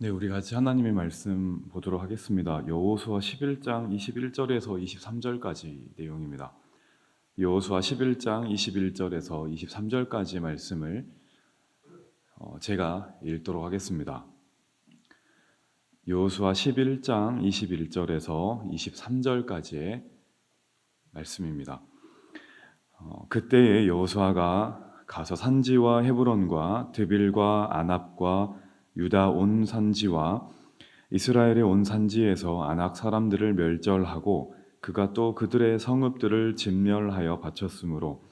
네, 우리 같이 하나님의 말씀 보도록 하겠습니다. 여호수아 11장 21절에서 23절까지 내용입니다. 여호수아 11장 21절에서 23절까지 말씀을 제가 읽도록 하겠습니다. 여호수아 11장 21절에서 23절까지의 말씀입니다. 그때에 여호수아가 가서 산지와 헤브론과 드빌과 아납과 유다 온 산지와 이스라엘의 온 산지에서 아낙 사람들을 멸절하고 그가 또 그들의 성읍들을 진멸하여 바쳤으므로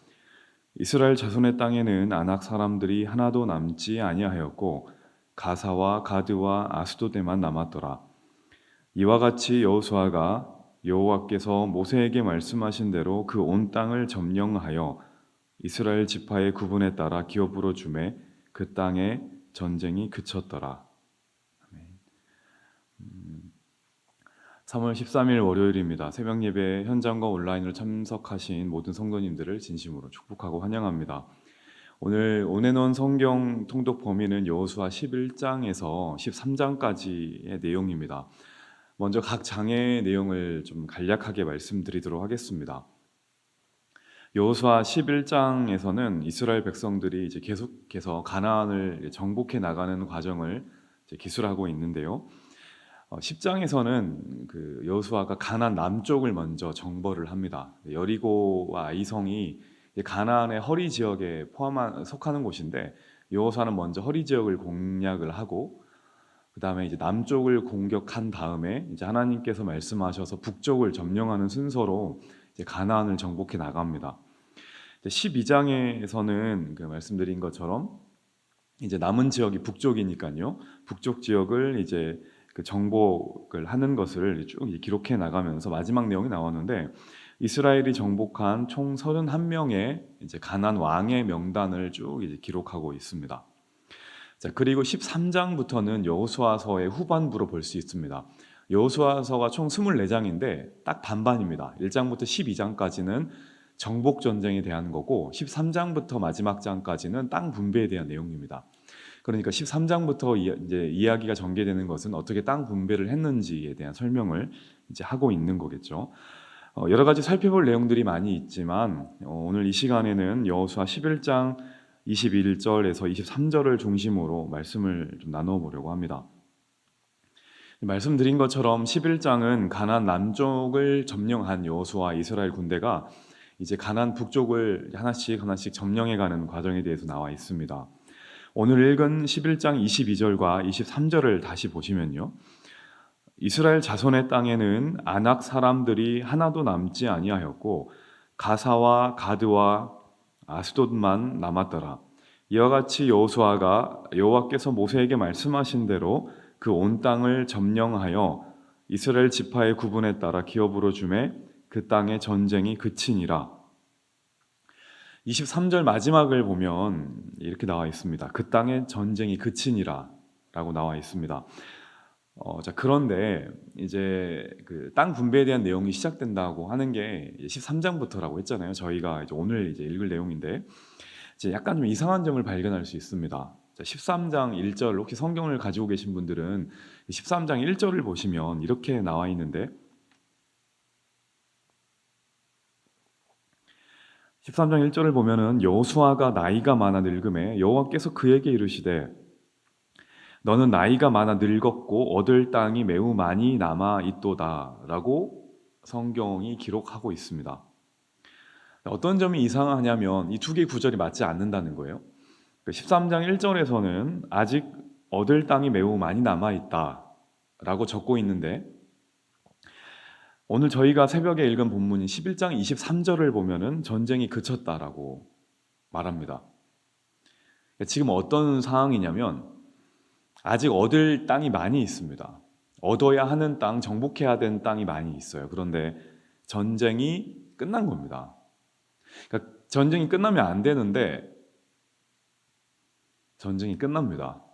이스라엘 자손의 땅에는 아낙 사람들이 하나도 남지 아니하였고 가사와 가드와 아스도데만 남았더라. 이와 같이 여호수아가 여호와께서 모세에게 말씀하신 대로 그 온 땅을 점령하여 이스라엘 지파의 구분에 따라 기업으로 주매 그 땅에 전쟁이 그쳤더라. 3월 13일 월요일입니다. 새벽 예배 현장과 온라인으로 참석하신 모든 성도님들을 진심으로 축복하고 환영합니다. 오늘 온앤온 성경 통독 범위는 여호수아 11장에서 13장까지의 내용입니다. 먼저 각 장의 내용을 좀 간략하게 말씀드리도록 하겠습니다. 여호수아 11장에서는 이스라엘 백성들이 이제 계속해서 가나안을 정복해 나가는 과정을 기술하고 있는데요. 10장에서는 그 여호수아가 가나안 남쪽을 먼저 정벌을 합니다. 여리고와 아이성이 가나안의 허리 지역에 속하는 곳인데 여호수아는 먼저 허리 지역을 공략을 하고 그 다음에 이제 남쪽을 공격한 다음에 이제 하나님께서 말씀하셔서 북쪽을 점령하는 순서로 이제 가나안을 정복해 나갑니다. 12장에서는 그 말씀드린 것처럼 이제 남은 지역이 북쪽이니까요. 북쪽 지역을 이제 그 정복을 하는 것을 쭉 기록해 나가면서 마지막 내용이 나왔는데 이스라엘이 정복한 총 31명의 이제 가나안 왕의 명단을 쭉 이제 기록하고 있습니다. 자, 그리고 13장부터는 여호수아서의 후반부로 볼 수 있습니다. 여호수아서가 총 24장인데 딱 반반입니다. 1장부터 12장까지는 정복 전쟁에 대한 거고 13장부터 마지막 장까지는 땅 분배에 대한 내용입니다. 그러니까 13장부터 이제 이야기가 전개되는 것은 어떻게 땅 분배를 했는지에 대한 설명을 이제 하고 있는 거겠죠. 여러 가지 살펴볼 내용들이 많이 있지만 오늘 이 시간에는 여호수아 11장 21절에서 23절을 중심으로 말씀을 좀 나눠 보려고 합니다. 말씀드린 것처럼 11장은 가나안 남쪽을 점령한 여호수아 이스라엘 군대가 이제 가나안 북쪽을 하나씩 점령해 가는 과정에 대해서 나와 있습니다. 오늘 읽은 11장 22절과 23절을 다시 보시면요. 이스라엘 자손의 땅에는 아낙 사람들이 하나도 남지 아니하였고 가사와 가드와 아스돗만 남았더라. 이와 같이 여호수아가 여호와께서 모세에게 말씀하신 대로 그 온 땅을 점령하여 이스라엘 지파의 구분에 따라 기업으로 주매 그 땅의 전쟁이 그치니라. 23절 마지막을 보면 이렇게 나와 있습니다. 그 땅의 전쟁이 그치니라 라고 나와 있습니다. 자, 그런데 이제 그 땅 분배에 대한 내용이 시작된다고 하는 게 13장부터라고 했잖아요. 저희가 이제 오늘 이제 읽을 내용인데 이제 약간 좀 이상한 점을 발견할 수 있습니다. 자, 13장 1절 혹시 성경을 가지고 계신 분들은 13장 1절을 보시면 이렇게 나와 있는데 13장 1절을 보면은 여호수아가 나이가 많아 늙음에 여호와께서 그에게 이르시되 너는 나이가 많아 늙었고 얻을 땅이 매우 많이 남아 있도다라고 성경이 기록하고 있습니다. 어떤 점이 이상하냐면 이 두 개의 구절이 맞지 않는다는 거예요. 13장 1절에서는 아직 얻을 땅이 매우 많이 남아 있다라고 적고 있는데 오늘 저희가 새벽에 읽은 본문인 11장 23절을 보면은 전쟁이 그쳤다라고 말합니다. 지금 어떤 상황이냐면 아직 얻을 땅이 많이 있습니다. 얻어야 하는 땅, 정복해야 되는 땅이 많이 있어요. 그런데 전쟁이 끝난 겁니다. 그러니까 전쟁이 끝나면 안 되는데 전쟁이 끝납니다.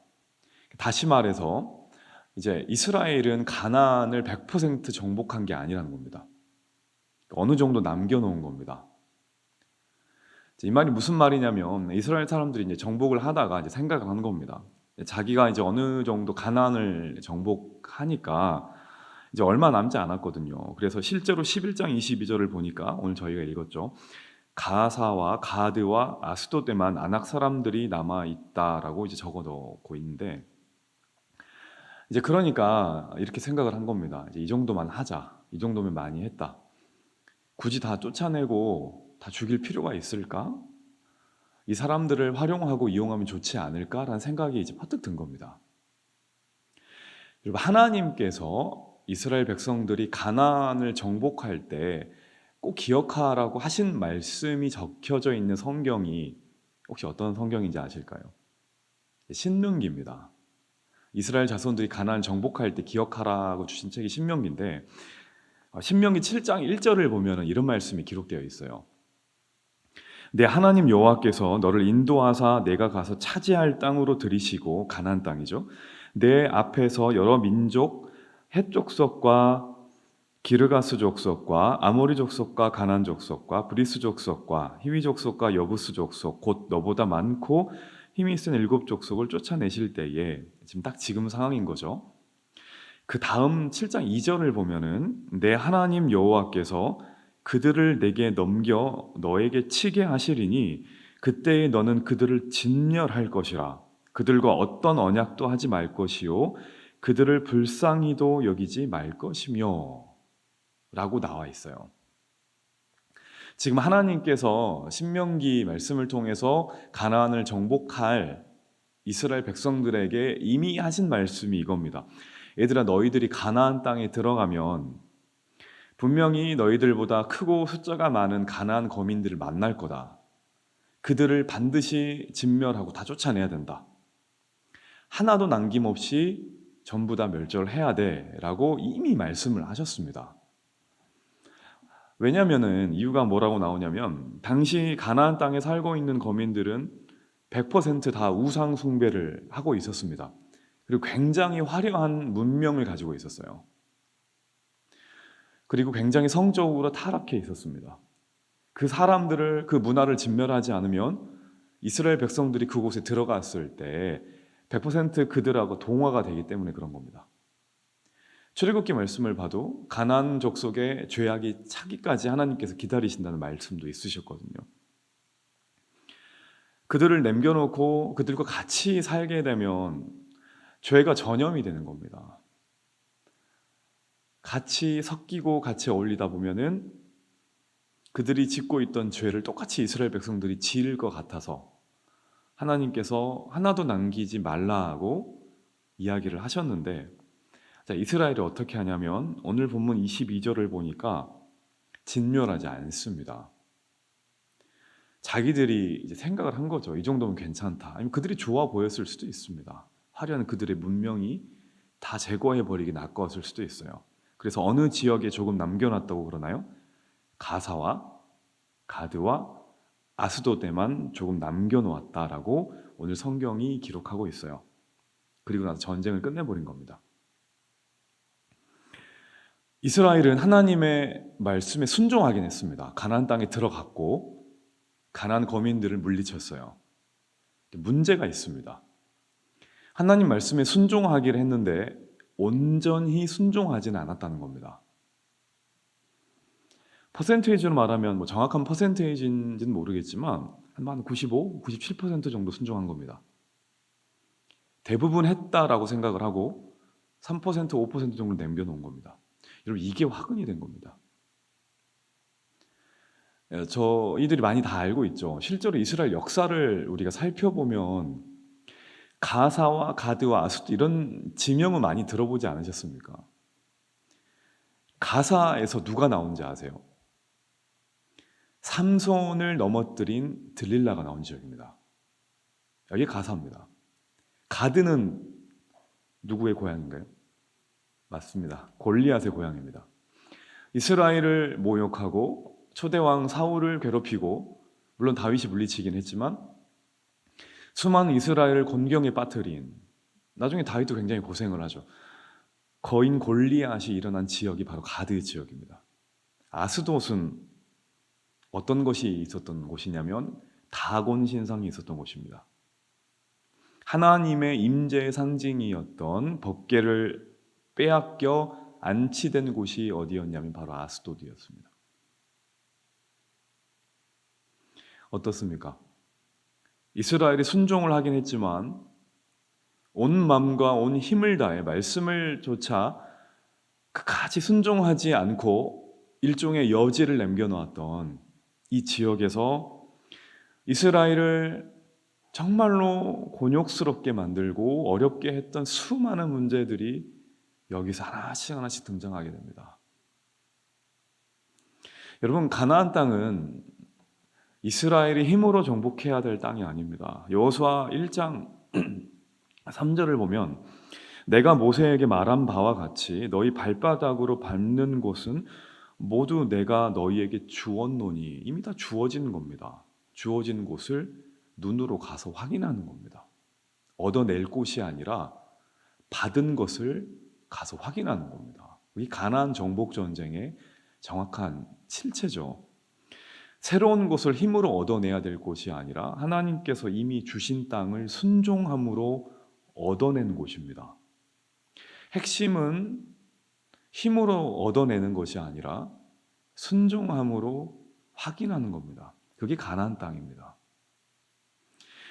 다시 말해서 이제 이스라엘은 가나안을 100% 정복한 게 아니라는 겁니다. 어느 정도 남겨놓은 겁니다. 이 말이 무슨 말이냐면 이스라엘 사람들이 이제 정복을 하다가 이제 생각을 한 겁니다. 자기가 이제 어느 정도 가나안을 정복하니까 이제 얼마 남지 않았거든요. 그래서 실제로 11장 22절을 보니까 오늘 저희가 읽었죠. 가사와 가드와 아스돗에만 아낙 사람들이 남아 있다라고 이제 적어 놓고 있는데, 이제 그러니까 이렇게 생각을 한 겁니다. 이제 이 정도만 하자. 이 정도면 많이 했다. 굳이 다 쫓아내고 다 죽일 필요가 있을까? 이 사람들을 활용하고 이용하면 좋지 않을까라는 생각이 이제 퍼뜩 든 겁니다. 그리고 하나님께서 이스라엘 백성들이 가나안을 정복할 때 꼭 기억하라고 하신 말씀이 적혀져 있는 성경이 혹시 어떤 성경인지 아실까요? 신명기입니다. 이스라엘 자손들이 가나안 정복할 때 기억하라고 주신 책이 신명기인데, 신명기 7장 1절을 보면 이런 말씀이 기록되어 있어요. 내 하나님 여호와께서 너를 인도하사 내가 가서 차지할 땅으로 들이시고, 가나안 땅이죠. 내 앞에서 여러 민족 헷 족속과 기르가스 족속과 아모리 족속과 가나안 족속과 브리스 족속과 히위 족속과 여부스 족속 곧 너보다 많고 힘이 센 7 족속을 쫓아내실 때에, 지금 상황인 거죠. 그 다음 7장 2절을 보면은 내 하나님 여호와께서 그들을 내게 넘겨 너에게 치게 하시리니 그때에 너는 그들을 진멸할 것이라. 그들과 어떤 언약도 하지 말 것이요 그들을 불쌍히도 여기지 말 것이며 라고 나와 있어요. 지금 하나님께서 신명기 말씀을 통해서 가나안을 정복할 이스라엘 백성들에게 이미 하신 말씀이 이겁니다. 얘들아, 너희들이 가나안 땅에 들어가면 분명히 너희들보다 크고 숫자가 많은 가나안 거민들을 만날 거다. 그들을 반드시 진멸하고 다 쫓아내야 된다. 하나도 남김없이 전부 다 멸절해야 돼 라고 이미 말씀을 하셨습니다. 왜냐면은 이유가 뭐라고 나오냐면, 당시 가나안 땅에 살고 있는 거민들은 100%다 우상 숭배를 하고 있었습니다. 그리고 굉장히 화려한 문명을 가지고 있었어요. 그리고 굉장히 성적으로 타락해 있었습니다. 그 사람들을, 그 문화를 진멸하지 않으면 이스라엘 백성들이 그곳에 들어갔을 때 100% 그들하고 동화가 되기 때문에 그런 겁니다. 출애굽기 말씀을 봐도 가나안 족속의 죄악이 차기까지 하나님께서 기다리신다는 말씀도 있으셨거든요. 그들을 남겨놓고 그들과 같이 살게 되면 죄가 전염이 되는 겁니다. 같이 섞이고 같이 어울리다 보면은 그들이 짓고 있던 죄를 똑같이 이스라엘 백성들이 지을 것 같아서 하나님께서 하나도 남기지 말라고 이야기를 하셨는데, 자, 이스라엘이 어떻게 하냐면 오늘 본문 22절을 보니까 진멸하지 않습니다. 자기들이 이제 생각을 한 거죠. 이 정도면 괜찮다. 아니면 그들이 좋아 보였을 수도 있습니다. 화려한 그들의 문명이 다 제거해버리기 낫었을 수도 있어요. 그래서 어느 지역에 조금 남겨놨다고 그러나요? 가사와 가드와 아스돗에만 조금 남겨놓았다라고 오늘 성경이 기록하고 있어요. 그리고 나서 전쟁을 끝내버린 겁니다. 이스라엘은 하나님의 말씀에 순종하긴 했습니다. 가나안 땅에 들어갔고 가나안 거민들을 물리쳤어요. 문제가 있습니다. 하나님 말씀에 순종하기를 했는데 온전히 순종하지는 않았다는 겁니다. 퍼센테이지로 말하면 뭐 정확한 퍼센테이지인지는 모르겠지만 한 95, 97% 정도 순종한 겁니다. 대부분 했다라고 생각을 하고 3%, 5% 정도 남겨놓은 겁니다. 여러분, 이게 화근이 된 겁니다. 저희들이 많이 다 알고 있죠. 실제로 이스라엘 역사를 우리가 살펴보면 가사와 가드와 아스돗 이런 지명은 많이 들어보지 않으셨습니까? 가사에서 누가 나온지 아세요? 삼손을 넘어뜨린 들릴라가 나온 지역입니다. 여기 가사입니다. 가드는 누구의 고향인가요? 맞습니다. 골리앗의 고향입니다. 이스라엘을 모욕하고 초대왕 사울을 괴롭히고, 물론 다윗이 물리치긴 했지만 수많은 이스라엘을 곤경에 빠뜨린, 나중에 다윗도 굉장히 고생을 하죠. 거인 골리앗이 일어난 지역이 바로 가드 지역입니다. 아스돗은 어떤 것이 있었던 곳이냐면 다곤 신상이 있었던 곳입니다. 하나님의 임재의 상징이었던 법궤를 빼앗겨 안치된 곳이 어디였냐면 바로 아스도드였습니다. 어떻습니까? 이스라엘이 순종을 하긴 했지만 온 마음과 온 힘을 다해 말씀을 조차 끝까지 순종하지 않고 일종의 여지를 남겨놓았던 이 지역에서 이스라엘을 정말로 곤욕스럽게 만들고 어렵게 했던 수많은 문제들이 여기서 하나씩 하나씩 등장하게 됩니다. 여러분, 가나안 땅은 이스라엘이 힘으로 정복해야 될 땅이 아닙니다. 여호수아 1장 3절을 보면 내가 모세에게 말한 바와 같이 너희 발바닥으로 밟는 곳은 모두 내가 너희에게 주었노니, 이미 다 주어진 겁니다. 주어진 곳을 눈으로 가서 확인하는 겁니다. 얻어낼 곳이 아니라 받은 것을 가서 확인하는 겁니다. 이 가나안 정복 전쟁의 정확한 실체죠. 새로운 곳을 힘으로 얻어내야 될 곳이 아니라 하나님께서 이미 주신 땅을 순종함으로 얻어낸 곳입니다. 핵심은 힘으로 얻어내는 것이 아니라 순종함으로 확인하는 겁니다. 그게 가나안 땅입니다.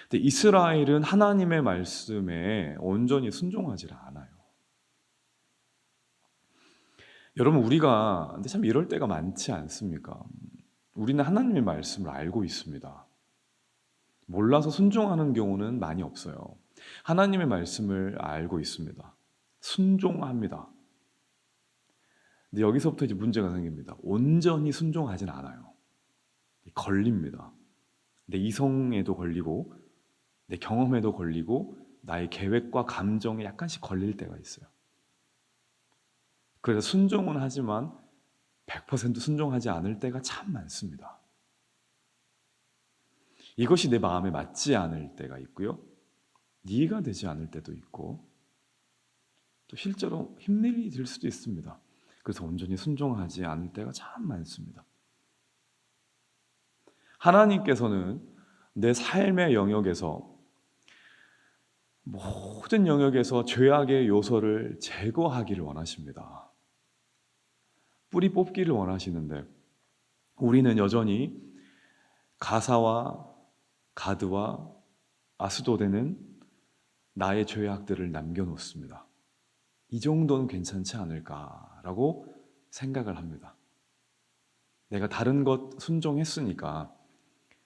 근데 이스라엘은 하나님의 말씀에 온전히 순종하지 않아요. 여러분, 우리가 근데 참 이럴 때가 많지 않습니까? 우리는 하나님의 말씀을 알고 있습니다. 몰라서 순종하는 경우는 많이 없어요. 하나님의 말씀을 알고 있습니다. 순종합니다. 근데 여기서부터 이제 문제가 생깁니다. 온전히 순종하진 않아요. 걸립니다. 내 이성에도 걸리고 내 경험에도 걸리고 나의 계획과 감정에 약간씩 걸릴 때가 있어요. 그래서 순종은 하지만 100% 순종하지 않을 때가 참 많습니다. 이것이 내 마음에 맞지 않을 때가 있고요. 이해가 되지 않을 때도 있고 또 실제로 힘들이 들 수도 있습니다. 그래서 온전히 순종하지 않을 때가 참 많습니다. 하나님께서는 내 삶의 영역에서 모든 영역에서 죄악의 요소를 제거하기를 원하십니다. 뿌리 뽑기를 원하시는데 우리는 여전히 가사와 가드와 아스도데는 나의 죄악들을 남겨놓습니다. 이 정도는 괜찮지 않을까라고 생각을 합니다. 내가 다른 것 순종했으니까,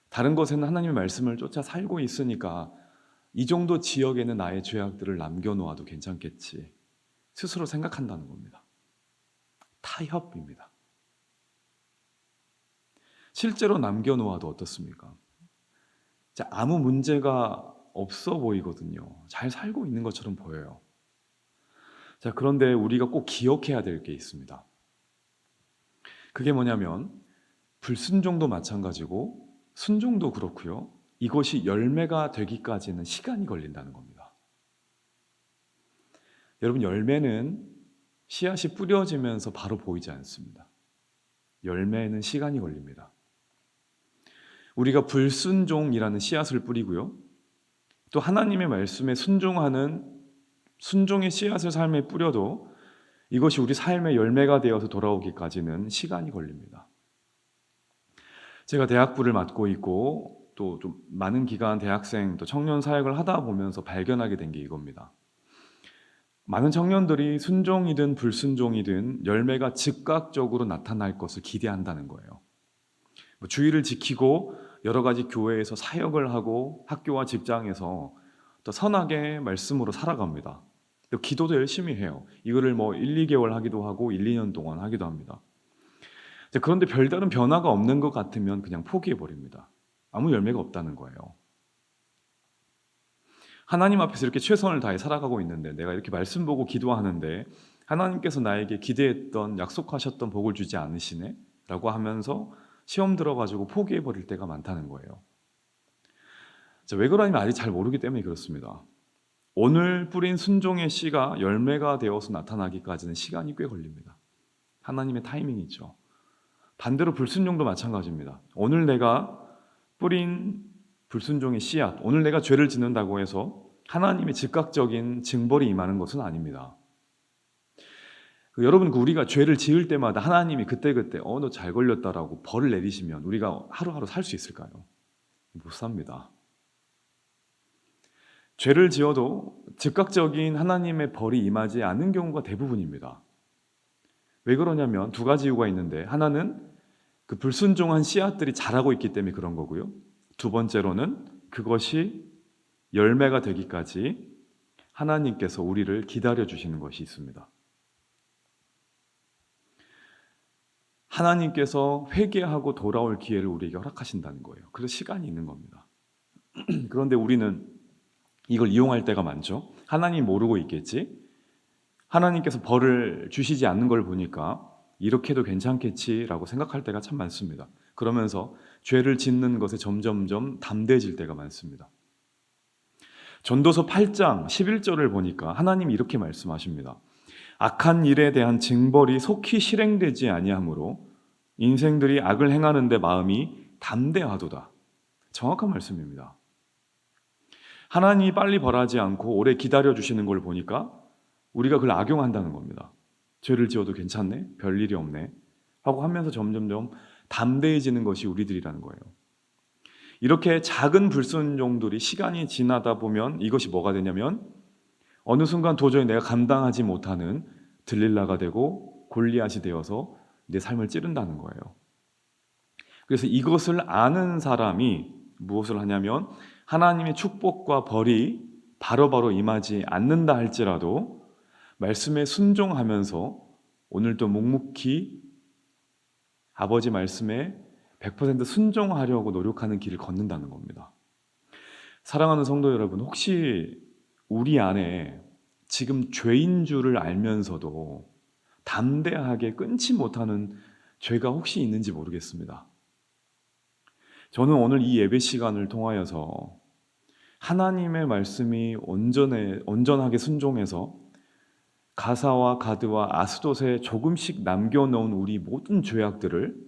다른 것에는 하나님의 말씀을 쫓아 살고 있으니까 이 정도 지역에는 나의 죄악들을 남겨놓아도 괜찮겠지 스스로 생각한다는 겁니다. 타협입니다. 실제로 남겨놓아도 어떻습니까? 아무 문제가 없어 보이거든요. 잘 살고 있는 것처럼 보여요. 그런데 우리가 꼭 기억해야 될 게 있습니다. 그게 뭐냐면 불순종도 마찬가지고 순종도 그렇고요. 이것이 열매가 되기까지는 시간이 걸린다는 겁니다. 여러분, 열매는 씨앗이 뿌려지면서 바로 보이지 않습니다. 열매에는 시간이 걸립니다. 우리가 불순종이라는 씨앗을 뿌리고요. 또 하나님의 말씀에 순종하는 순종의 씨앗을 삶에 뿌려도 이것이 우리 삶의 열매가 되어서 돌아오기까지는 시간이 걸립니다. 제가 대학부를 맡고 있고 또 좀 많은 기간 대학생 또 청년 사역을 하다 보면서 발견하게 된 게 이겁니다. 많은 청년들이 순종이든 불순종이든 열매가 즉각적으로 나타날 것을 기대한다는 거예요. 주의를 지키고 여러 가지 교회에서 사역을 하고 학교와 직장에서 또 선하게 말씀으로 살아갑니다. 또 기도도 열심히 해요. 이거를 1, 2개월 하기도 하고 1, 2년 동안 하기도 합니다. 그런데 별다른 변화가 없는 것 같으면 그냥 포기해버립니다. 아무 열매가 없다는 거예요. 하나님 앞에서 이렇게 최선을 다해 살아가고 있는데, 내가 이렇게 말씀 보고 기도하는데 하나님께서 나에게 기대했던 약속하셨던 복을 주지 않으시네? 라고 하면서 시험 들어가지고 포기해버릴 때가 많다는 거예요. 왜 그러냐면 아직 잘 모르기 때문에 그렇습니다. 오늘 뿌린 순종의 씨가 열매가 되어서 나타나기까지는 시간이 꽤 걸립니다. 하나님의 타이밍이 있죠. 반대로 불순종도 마찬가지입니다. 오늘 내가 뿌린 불순종의 씨앗, 오늘 내가 죄를 짓는다고 해서 하나님의 즉각적인 징벌이 임하는 것은 아닙니다. 여러분, 우리가 죄를 지을 때마다 하나님이 그때그때 너 잘 걸렸다라고 벌을 내리시면 우리가 하루하루 살 수 있을까요? 못 삽니다. 죄를 지어도 즉각적인 하나님의 벌이 임하지 않는 경우가 대부분입니다. 왜 그러냐면 두 가지 이유가 있는데, 하나는 그 불순종한 씨앗들이 자라고 있기 때문에 그런 거고요. 두 번째로는 그것이 열매가 되기까지 하나님께서 우리를 기다려 주시는 것이 있습니다. 하나님께서 회개하고 돌아올 기회를 우리에게 허락하신다는 거예요. 그래서 시간이 있는 겁니다. 그런데 우리는 이걸 이용할 때가 많죠. 하나님 모르고 있겠지? 하나님께서 벌을 주시지 않는 걸 보니까 이렇게 해도 괜찮겠지라고 생각할 때가 참 많습니다. 그러면서 죄를 짓는 것에 점점점 담대해질 때가 많습니다. 전도서 8장 11절을 보니까 하나님이 이렇게 말씀하십니다. 악한 일에 대한 징벌이 속히 실행되지 아니하므로 인생들이 악을 행하는데 마음이 담대하도다. 정확한 말씀입니다. 하나님이 빨리 벌하지 않고 오래 기다려주시는 걸 보니까 우리가 그걸 악용한다는 겁니다. 죄를 지어도 괜찮네? 별일이 없네? 하고 하면서 점점점 담대해지는 것이 우리들이라는 거예요. 이렇게 작은 불순종들이 시간이 지나다 보면 이것이 뭐가 되냐면 어느 순간 도저히 내가 감당하지 못하는 들릴라가 되고 골리앗이 되어서 내 삶을 찌른다는 거예요. 그래서 이것을 아는 사람이 무엇을 하냐면 하나님의 축복과 벌이 바로바로 임하지 않는다 할지라도 말씀에 순종하면서 오늘도 묵묵히 아버지 말씀에 100% 순종하려고 노력하는 길을 걷는다는 겁니다. 사랑하는 성도 여러분, 혹시 우리 안에 지금 죄인 줄을 알면서도 담대하게 끊지 못하는 죄가 혹시 있는지 모르겠습니다. 저는 오늘 이 예배 시간을 통하여서 하나님의 말씀이 온전하게 순종해서 가사와 가드와 아스돗에 조금씩 남겨놓은 우리 모든 죄악들을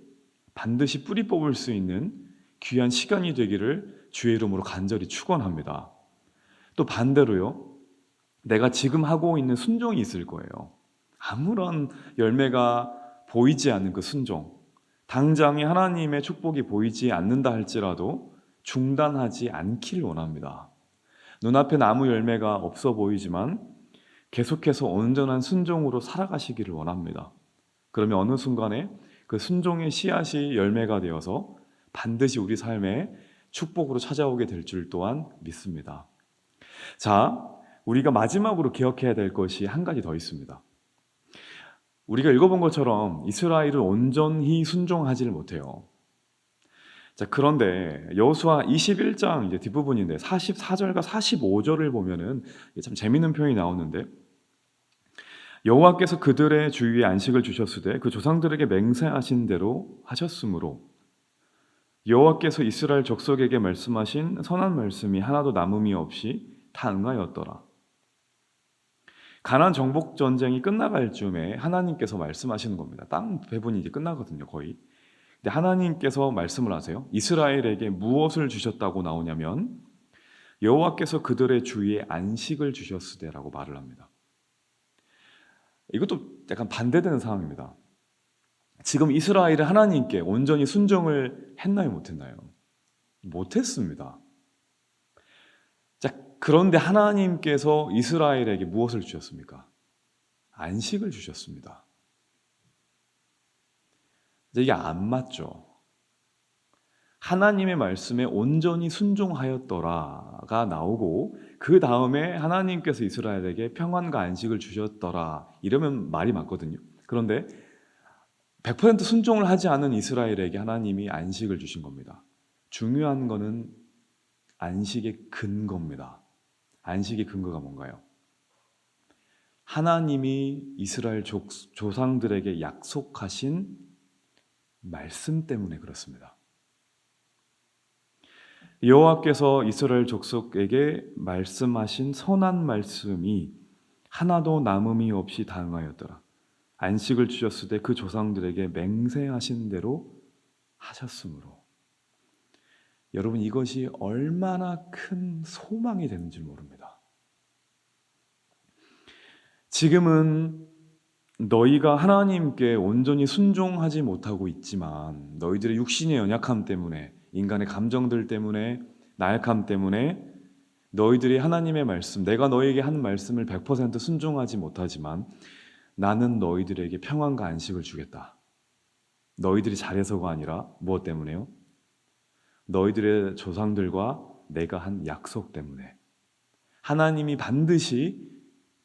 반드시 뿌리 뽑을 수 있는 귀한 시간이 되기를 주의 이름으로 간절히 축원합니다. 또 반대로요, 내가 지금 하고 있는 순종이 있을 거예요. 아무런 열매가 보이지 않는 그 순종, 당장에 하나님의 축복이 보이지 않는다 할지라도 중단하지 않기를 원합니다. 눈앞에 아무 열매가 없어 보이지만 계속해서 온전한 순종으로 살아가시기를 원합니다. 그러면 어느 순간에 그 순종의 씨앗이 열매가 되어서 반드시 우리 삶에 축복으로 찾아오게 될 줄 또한 믿습니다. 자, 우리가 마지막으로 기억해야 될 것이 한 가지 더 있습니다. 우리가 읽어본 것처럼 이스라엘은 온전히 순종하지를 못해요. 자, 그런데 여호수아 21장 이제 뒷부분인데 44절과 45절을 보면은 참 재미있는 표현이 나오는데, 여호와께서 그들의 주위에 안식을 주셨으되 그 조상들에게 맹세하신 대로 하셨으므로 여호와께서 이스라엘 족속에게 말씀하신 선한 말씀이 하나도 남음이 없이 다 응하였더라. 가나안 정복 전쟁이 끝나갈 즈음에 하나님께서 말씀하시는 겁니다. 땅 배분이 이제 끝나거든요, 거의. 근데 하나님께서 말씀을 하세요. 이스라엘에게 무엇을 주셨다고 나오냐면 여호와께서 그들의 주위에 안식을 주셨으되라고 말을 합니다. 이것도 약간 반대되는 상황입니다. 지금 이스라엘은 하나님께 온전히 순종을 했나요, 못했나요? 못했습니다. 자, 그런데 하나님께서 이스라엘에게 무엇을 주셨습니까? 안식을 주셨습니다. 이게 안 맞죠. 하나님의 말씀에 온전히 순종하였더라가 나오고 그 다음에 하나님께서 이스라엘에게 평안과 안식을 주셨더라 이러면 말이 맞거든요. 그런데 100% 순종을 하지 않은 이스라엘에게 하나님이 안식을 주신 겁니다. 중요한 거는 안식의 근거입니다. 안식의 근거가 뭔가요? 하나님이 이스라엘 조상들에게 약속하신 말씀 때문에 그렇습니다. 여호와께서 이스라엘 족속에게 말씀하신 선한 말씀이 하나도 남음이 없이 다 응하였더라. 안식을 주셨으되 그 조상들에게 맹세하신 대로 하셨으므로. 여러분, 이것이 얼마나 큰 소망이 되는지 모릅니다. 지금은 너희가 하나님께 온전히 순종하지 못하고 있지만 너희들의 육신의 연약함 때문에, 인간의 감정들 때문에, 나약함 때문에 너희들이 하나님의 말씀, 내가 너희에게 한 말씀을 100% 순종하지 못하지만 나는 너희들에게 평안과 안식을 주겠다. 너희들이 잘해서가 아니라 무엇 때문에요? 너희들의 조상들과 내가 한 약속 때문에. 하나님이 반드시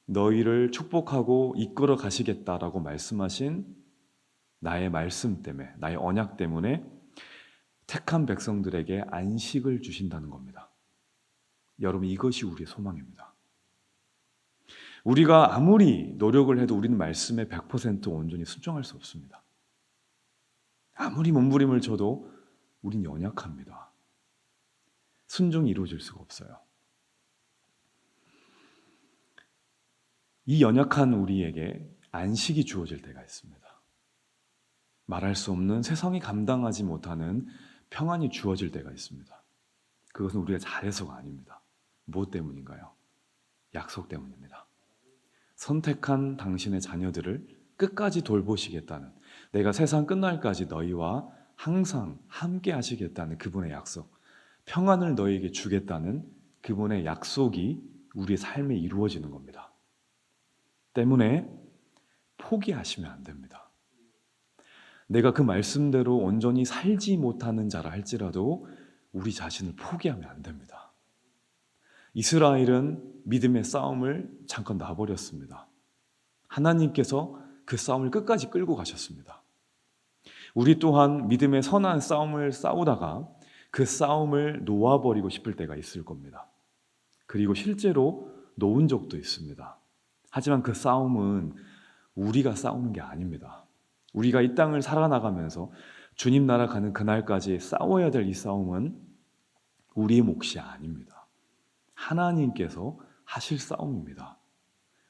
너희를 축복하고 이끌어 가시겠다라고 말씀하신 나의 말씀 때문에, 나의 언약 때문에 택한 백성들에게 안식을 주신다는 겁니다. 여러분, 이것이 우리의 소망입니다. 우리가 아무리 노력을 해도 우리는 말씀에 100% 온전히 순종할 수 없습니다. 아무리 몸부림을 쳐도 우린 연약합니다. 순종이 이루어질 수가 없어요. 이 연약한 우리에게 안식이 주어질 때가 있습니다. 말할 수 없는, 세상이 감당하지 못하는 평안이 주어질 때가 있습니다. 그것은 우리가 잘해서가 아닙니다. 무엇 때문인가요? 약속 때문입니다. 선택한 당신의 자녀들을 끝까지 돌보시겠다는, 내가 세상 끝날까지 너희와 항상 함께 하시겠다는 그분의 약속, 평안을 너희에게 주겠다는 그분의 약속이 우리의 삶에 이루어지는 겁니다. 때문에 포기하시면 안 됩니다. 내가 그 말씀대로 온전히 살지 못하는 자라 할지라도 우리 자신을 포기하면 안 됩니다. 이스라엘은 믿음의 싸움을 잠깐 놔버렸습니다. 하나님께서 그 싸움을 끝까지 끌고 가셨습니다. 우리 또한 믿음의 선한 싸움을 싸우다가 그 싸움을 놓아버리고 싶을 때가 있을 겁니다. 그리고 실제로 놓은 적도 있습니다. 하지만 그 싸움은 우리가 싸우는 게 아닙니다. 우리가 이 땅을 살아나가면서 주님 나라 가는 그날까지 싸워야 될 이 싸움은 우리의 몫이 아닙니다. 하나님께서 하실 싸움입니다.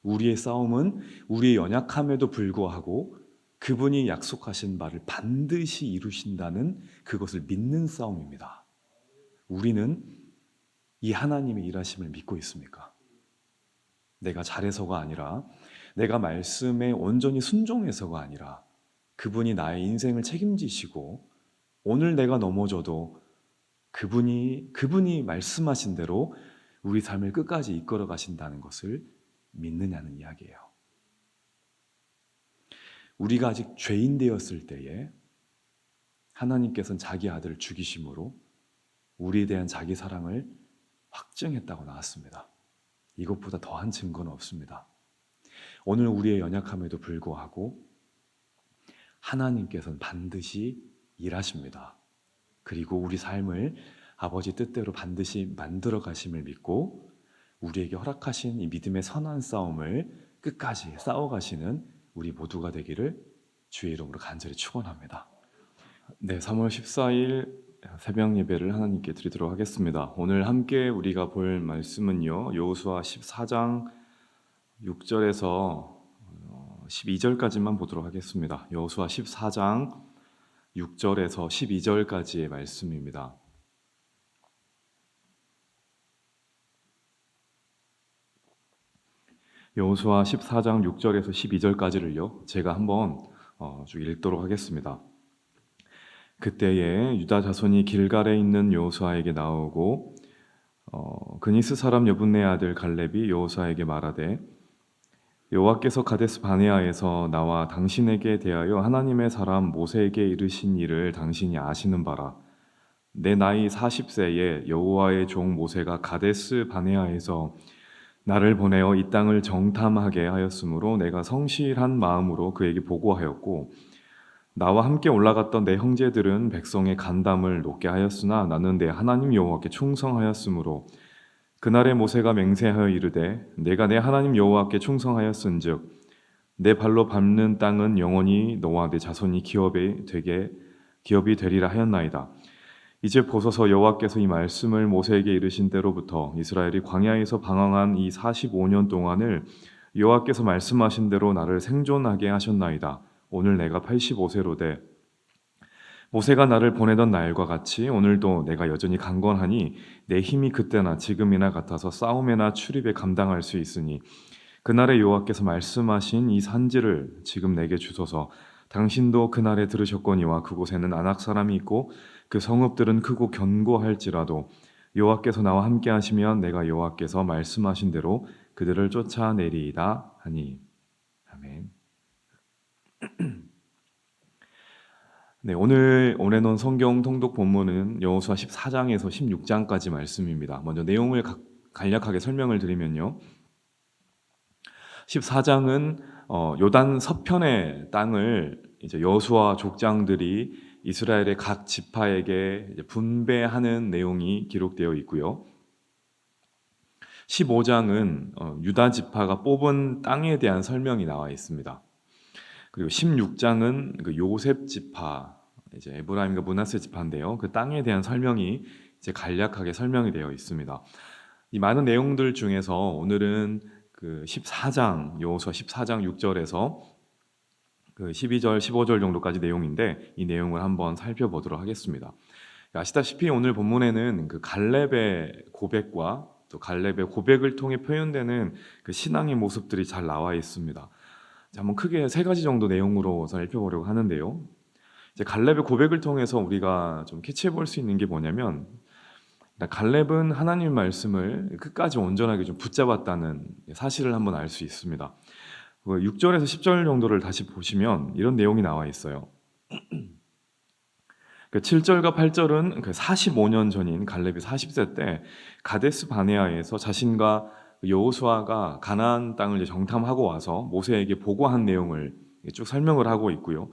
우리의 싸움은 우리의 연약함에도 불구하고 그분이 약속하신 바를 반드시 이루신다는 그것을 믿는 싸움입니다. 우리는 이 하나님의 일하심을 믿고 있습니까? 내가 잘해서가 아니라, 내가 말씀에 온전히 순종해서가 아니라 그분이 나의 인생을 책임지시고 오늘 내가 넘어져도 그분이 말씀하신 대로 우리 삶을 끝까지 이끌어 가신다는 것을 믿느냐는 이야기예요. 우리가 아직 죄인 되었을 때에 하나님께서는 자기 아들을 죽이심으로 우리에 대한 자기 사랑을 확증했다고 나왔습니다. 이것보다 더한 증거는 없습니다. 오늘 우리의 연약함에도 불구하고 하나님께서는 반드시 일하십니다. 그리고 우리 삶을 아버지 뜻대로 반드시 만들어 가심을 믿고 우리에게 허락하신 이 믿음의 선한 싸움을 끝까지 싸워가시는 우리 모두가 되기를 주의 이름으로 간절히 축원합니다. 네, 3월 14일 새벽 예배를 하나님께 드리도록 하겠습니다. 오늘 함께 우리가 볼 말씀은요, 여호수아 14장 6절에서 12절까지만 보도록 하겠습니다. 여호수아 14장 6절에서 12절까지의 말씀입니다. 여호수아 14장 6절에서 12절까지를요, 제가 한번 쭉 읽도록 하겠습니다. 그때에 유다 자손이 길갈에 있는 여호수아에게 나오고 그니스 사람 여분네 아들 갈렙이 여호수아에게 말하되 여호와께서 가데스 바네아에서 나와 당신에게 대하여 하나님의 사람 모세에게 이르신 일을 당신이 아시는 바라. 내 나이 40세에 여호와의 종 모세가 가데스 바네아에서 나를 보내어 이 땅을 정탐하게 하였으므로 내가 성실한 마음으로 그에게 보고하였고 나와 함께 올라갔던 내 형제들은 백성의 간담을 높게 하였으나 나는 내 하나님 여호와께 충성하였으므로 그날에 모세가 맹세하여 이르되 내가 내 하나님 여호와께 충성하였은즉 내 발로 밟는 땅은 영원히 너와 내 자손이 기업이 되리라 하였나이다. 이제 보소서 여호와께서 이 말씀을 모세에게 이르신 때로부터 이스라엘이 광야에서 방황한 이 45년 동안을 여호와께서 말씀하신 대로 나를 생존하게 하셨나이다. 오늘 내가 85세로 모세가 나를 보내던 날과 같이 오늘도 내가 여전히 강건하니 내 힘이 그때나 지금이나 같아서 싸움에나 출입에 감당할 수 있으니 그날에 여호와께서 말씀하신 이 산지를 지금 내게 주소서. 당신도 그날에 들으셨거니와 그곳에는 아낙 사람이 있고 그 성읍들은 크고 견고할지라도 여호와께서 나와 함께 하시면 내가 여호와께서 말씀하신 대로 그들을 쫓아내리이다 하니. 아멘. 네, 오늘 올해놓은 성경 통독 본문은 여호수아 14장에서 16장까지 말씀입니다. 먼저 내용을 간략하게 설명을 드리면요. 14장은 요단 서편의 땅을 이제 여호수아 족장들이 이스라엘의 각 지파에게 이제 분배하는 내용이 기록되어 있고요. 15장은 유다 지파가 뽑은 땅에 대한 설명이 나와 있습니다. 그리고 16장은 그 요셉 지파, 이제 에브라임과 므낫세 지파인데요. 그 땅에 대한 설명이 이제 간략하게 설명이 되어 있습니다. 이 많은 내용들 중에서 오늘은 그 14장, 여호수아 14장 6절에서 그 12절, 15절 정도까지 내용인데 이 내용을 한번 살펴보도록 하겠습니다. 아시다시피 오늘 본문에는 그 갈렙의 고백과 또 갈렙의 고백을 통해 표현되는 그 신앙의 모습들이 잘 나와 있습니다. 한번 크게 세 가지 정도 내용으로 살펴보려고 하는데요. 이제 갈렙의 고백을 통해서 우리가 좀 캐치해 볼 수 있는 게 뭐냐면, 갈렙은 하나님 말씀을 끝까지 온전하게 좀 붙잡았다는 사실을 한번 알 수 있습니다. 6절에서 10절 정도를 다시 보시면 이런 내용이 나와 있어요. 7절과 8절은 45년 전인 갈렙이 40세 때 가데스 바네아에서 자신과 여호수아가 가나안 땅을 이제 정탐하고 와서 모세에게 보고한 내용을 쭉 설명을 하고 있고요.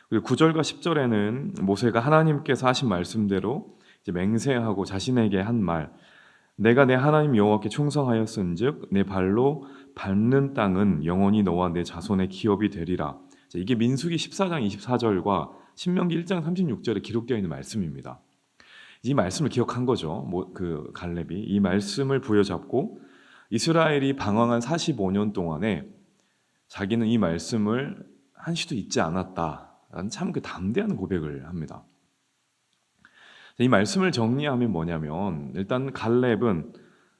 그리고 9절과 10절에는 모세가 하나님께서 하신 말씀대로 이제 맹세하고 자신에게 한 말, 내가 내 하나님 여호와께 충성하였은즉 내 발로 밟는 땅은 영원히 너와 내 자손의 기업이 되리라. 이게 민수기 14장 24절과 신명기 1장 36절에 기록되어 있는 말씀입니다. 이 말씀을 기억한 거죠. 그 갈렙이 이 말씀을 부여잡고 이스라엘이 방황한 45년 동안에 자기는 이 말씀을 한시도 잊지 않았다라는 참 그 담대한 고백을 합니다. 이 말씀을 정리하면 뭐냐면, 일단 갈렙은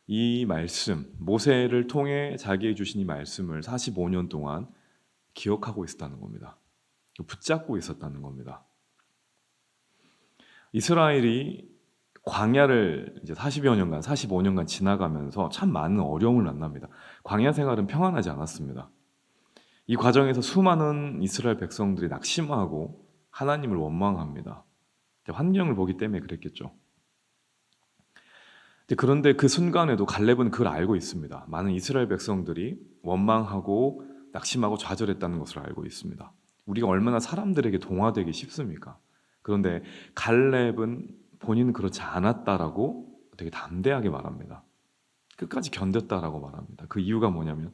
이 말씀, 모세를 통해 자기에게 주신 이 말씀을 45년 동안 기억하고 있었다는 겁니다. 붙잡고 있었다는 겁니다. 이스라엘이 광야를 이제 40여 년간, 45년간 지나가면서 참 많은 어려움을 만납니다. 광야 생활은 평안하지 않았습니다. 이 과정에서 수많은 이스라엘 백성들이 낙심하고 하나님을 원망합니다. 환경을 보기 때문에 그랬겠죠. 그런데 그 순간에도 갈렙은 그걸 알고 있습니다. 많은 이스라엘 백성들이 원망하고 낙심하고 좌절했다는 것을 알고 있습니다. 우리가 얼마나 사람들에게 동화되기 쉽습니까? 그런데 갈렙은 본인은 그렇지 않았다라고 되게 담대하게 말합니다. 끝까지 견뎠다라고 말합니다. 그 이유가 뭐냐면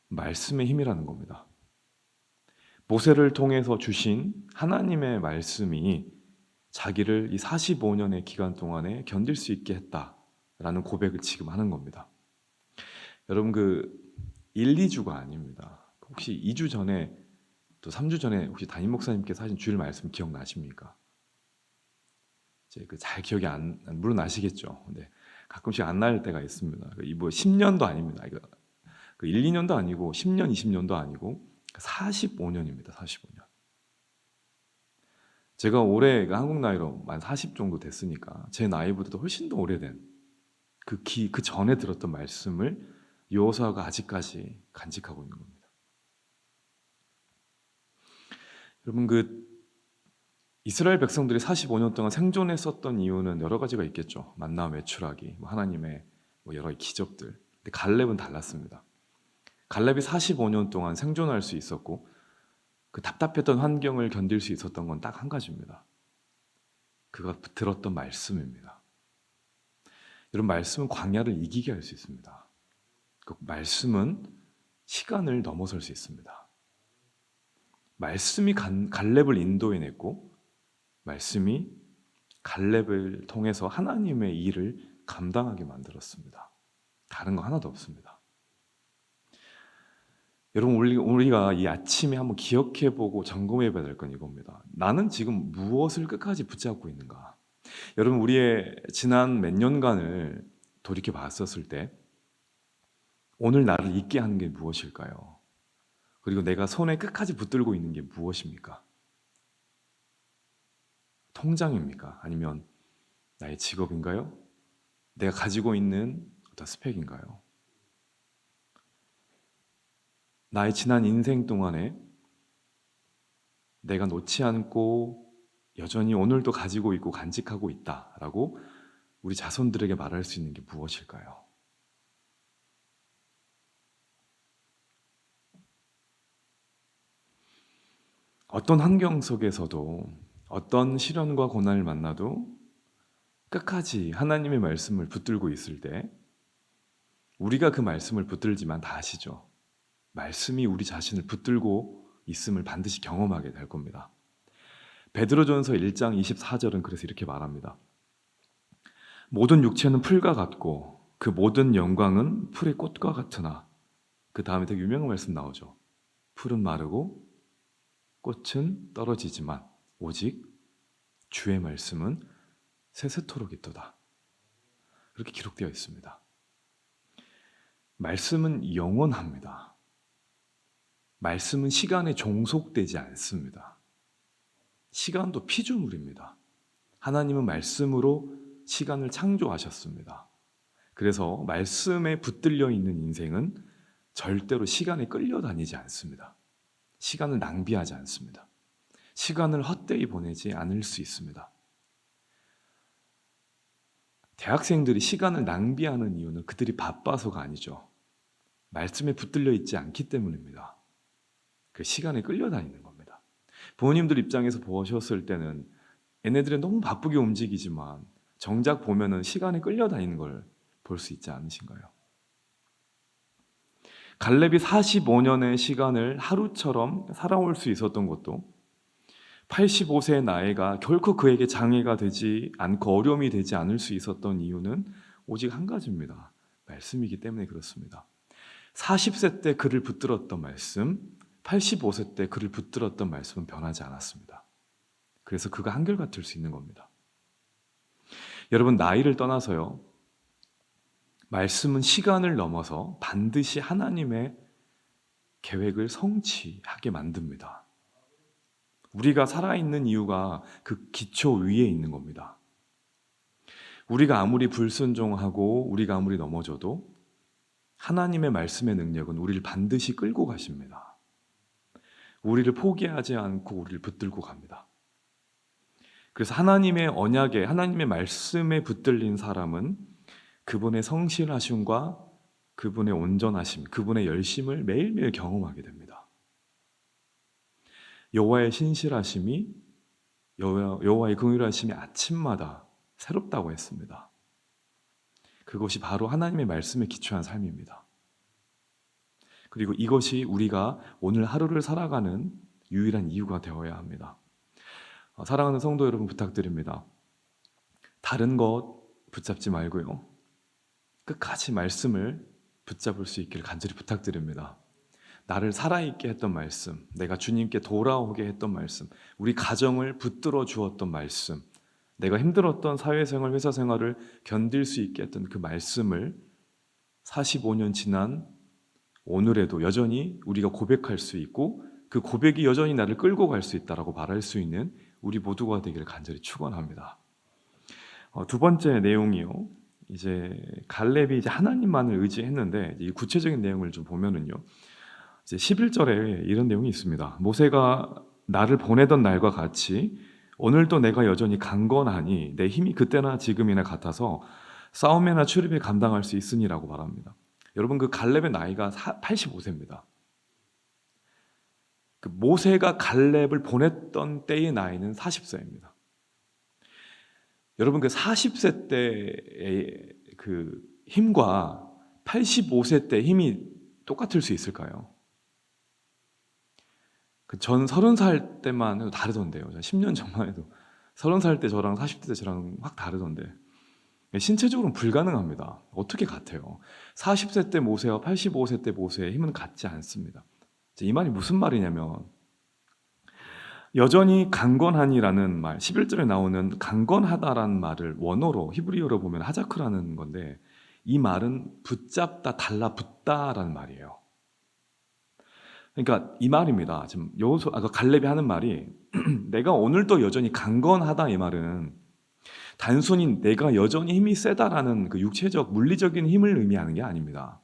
말씀의 힘이라는 겁니다. 모세를 통해서 주신 하나님의 말씀이 자기를 이 45년의 기간 동안에 견딜 수 있게 했다라는 고백을 지금 하는 겁니다. 여러분, 그 1, 2주가 아닙니다. 혹시 2주 전에 또 3주 전에 혹시 담임 목사님께서 하신 주일 말씀 기억나십니까? 잘 기억이 물론 나시겠죠. 근데 가끔씩 안 날 때가 있습니다. 이 10년도 아닙니다. 이거 1, 2년도 아니고 10년, 20년도 아니고 45년입니다. 45년. 제가 올해 한국 나이로 만 40 정도 됐으니까 제 나이보다도 훨씬 더 오래된 그 전에 들었던 말씀을 여호수아가 아직까지 간직하고 있는 겁니다. 여러분, 이스라엘 백성들이 45년 동안 생존했었던 이유는 여러 가지가 있겠죠. 만나 외출하기, 하나님의 여러 가지 기적들. 근데 갈렙은 달랐습니다. 갈렙이 45년 동안 생존할 수 있었고 그 답답했던 환경을 견딜 수 있었던 건 딱 한 가지입니다. 그가 들었던 말씀입니다. 여러분, 말씀은 광야를 이기게 할 수 있습니다. 그 말씀은 시간을 넘어설 수 있습니다. 말씀이 갈렙을 인도해냈고 말씀이 갈렙을 통해서 하나님의 일을 감당하게 만들었습니다. 다른 거 하나도 없습니다. 여러분, 우리가 이 아침에 한번 기억해보고 점검해봐야 될 건 이겁니다. 나는 지금 무엇을 끝까지 붙잡고 있는가? 여러분, 우리의 지난 몇 년간을 돌이켜 봤었을 때 오늘 나를 있게 하는 게 무엇일까요? 그리고 내가 손에 끝까지 붙들고 있는 게 무엇입니까? 통장입니까? 아니면 나의 직업인가요? 내가 가지고 있는 어떤 스펙인가요? 나의 지난 인생 동안에 내가 놓지 않고 여전히 오늘도 가지고 있고 간직하고 있다라고 우리 자손들에게 말할 수 있는 게 무엇일까요? 어떤 환경 속에서도 어떤 시련과 고난을 만나도 끝까지 하나님의 말씀을 붙들고 있을 때 우리가 그 말씀을 붙들지만 다 아시죠? 말씀이 우리 자신을 붙들고 있음을 반드시 경험하게 될 겁니다. 베드로전서 1장 24절은 그래서 이렇게 말합니다. 모든 육체는 풀과 같고 그 모든 영광은 풀의 꽃과 같으나 그 다음에 되게 유명한 말씀 나오죠. 풀은 마르고 꽃은 떨어지지만 오직 주의 말씀은 세세토록 있도다. 그렇게 기록되어 있습니다. 말씀은 영원합니다. 말씀은 시간에 종속되지 않습니다. 시간도 피조물입니다. 하나님은 말씀으로 시간을 창조하셨습니다. 그래서 말씀에 붙들려 있는 인생은 절대로 시간에 끌려다니지 않습니다. 시간을 낭비하지 않습니다. 시간을 헛되이 보내지 않을 수 있습니다. 대학생들이 시간을 낭비하는 이유는 그들이 바빠서가 아니죠. 말씀에 붙들려 있지 않기 때문입니다. 그 시간에 끌려다니는 겁니다. 부모님들 입장에서 보셨을 때는 얘네들이 너무 바쁘게 움직이지만 정작 보면은 시간에 끌려다니는 걸 볼 수 있지 않으신가요? 갈렙이 45년의 시간을 하루처럼 살아올 수 있었던 것도 85세의 나이가 결코 그에게 장애가 되지 않고 어려움이 되지 않을 수 있었던 이유는 오직 한 가지입니다. 말씀이기 때문에 그렇습니다. 40세 때 그를 붙들었던 말씀, 85세 때 그를 붙들었던 말씀은 변하지 않았습니다. 그래서 그가 한결같을 수 있는 겁니다. 여러분, 나이를 떠나서요, 말씀은 시간을 넘어서 반드시 하나님의 계획을 성취하게 만듭니다. 우리가 살아있는 이유가 그 기초 위에 있는 겁니다. 우리가 아무리 불순종하고 우리가 아무리 넘어져도 하나님의 말씀의 능력은 우리를 반드시 끌고 가십니다. 우리를 포기하지 않고 우리를 붙들고 갑니다. 그래서 하나님의 언약에, 하나님의 말씀에 붙들린 사람은 그분의 성실하심과 그분의 온전하심, 그분의 열심을 매일매일 경험하게 됩니다. 여호와의 신실하심이, 여호와의 긍휼하심이 아침마다 새롭다고 했습니다. 그것이 바로 하나님의 말씀에 기초한 삶입니다. 그리고 이것이 우리가 오늘 하루를 살아가는 유일한 이유가 되어야 합니다. 사랑하는 성도 여러분, 부탁드립니다. 다른 것 붙잡지 말고요, 끝까지 말씀을 붙잡을 수 있기를 간절히 부탁드립니다. 나를 살아있게 했던 말씀, 내가 주님께 돌아오게 했던 말씀, 우리 가정을 붙들어 주었던 말씀, 내가 힘들었던 사회생활, 회사생활을 견딜 수 있게 했던 그 말씀을 45년 지난 오늘에도 여전히 우리가 고백할 수 있고 그 고백이 여전히 나를 끌고 갈 수 있다라고 말할 수 있는 우리 모두가 되기를 간절히 축원합니다. 두 번째 내용이요, 이제 갈렙이 이제 하나님만을 의지했는데, 이 구체적인 내용을 좀 보면은요, 이제 11절에 이런 내용이 있습니다. 모세가 나를 보내던 날과 같이 오늘도 내가 여전히 강건하니 내 힘이 그때나 지금이나 같아서 싸움이나 출입에 감당할 수 있으니라고 말합니다. 여러분, 그 갈렙의 나이가 85세입니다. 그 모세가 갈렙을 보냈던 때의 나이는 40세입니다. 여러분, 그 40세 때의 그 힘과 85세 때 힘이 똑같을 수 있을까요? 전 30살 때만 해도 다르던데요. 10년 전만 해도 30살 때 저랑 40대 때 저랑 확 다르던데, 신체적으로는 불가능합니다. 어떻게 같아요? 40세 때 모세와 85세 때 모세의 힘은 같지 않습니다. 이 말이 무슨 말이냐면, 여전히 강건하니라는 말, 11절에 나오는 강건하다라는 말을 원어로 히브리어로 보면 하자크라는 건데, 이 말은 붙잡다, 달라붙다라는 말이에요. 그러니까 이 말입니다. 지금 여호수 아까 갈렙이 하는 말이 내가 오늘도 여전히 강건하다 이 말은 단순히 내가 여전히 힘이 세다라는 그 육체적 물리적인 힘을 의미하는 게 아닙니다.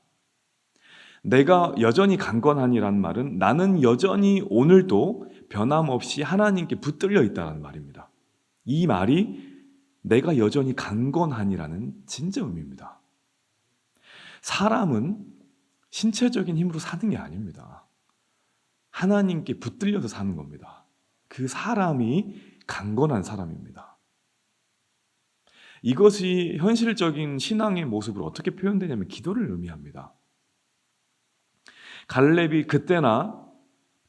내가 여전히 강건하니라는 말은 나는 여전히 오늘도 변함없이 하나님께 붙들려 있다는 말입니다. 이 말이 내가 여전히 강건하니라는 진짜 의미입니다. 사람은 신체적인 힘으로 사는 게 아닙니다. 하나님께 붙들려서 사는 겁니다. 그 사람이 강건한 사람입니다. 이것이 현실적인 신앙의 모습으로 어떻게 표현되냐면 기도를 의미합니다. 갈렙이 그때나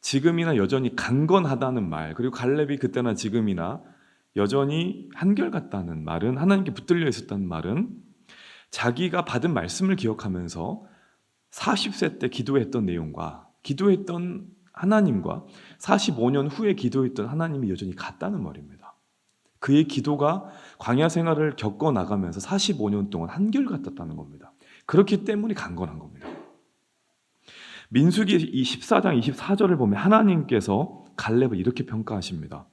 지금이나 여전히 강건하다는 말, 그리고 갈렙이 그때나 지금이나 여전히 한결같다는 말은, 하나님께 붙들려 있었다는 말은 자기가 받은 말씀을 기억하면서 40세 때 기도했던 내용과 기도했던 하나님과 45년 후에 기도했던 하나님이 여전히 같다는 말입니다. 그의 기도가 광야 생활을 겪어 나가면서 45년 동안 한결같았다는 겁니다. 그렇기 때문에 강건한 겁니다. 민수기 14장 24절을 보면 하나님께서 갈렙을 이렇게 평가하십니다.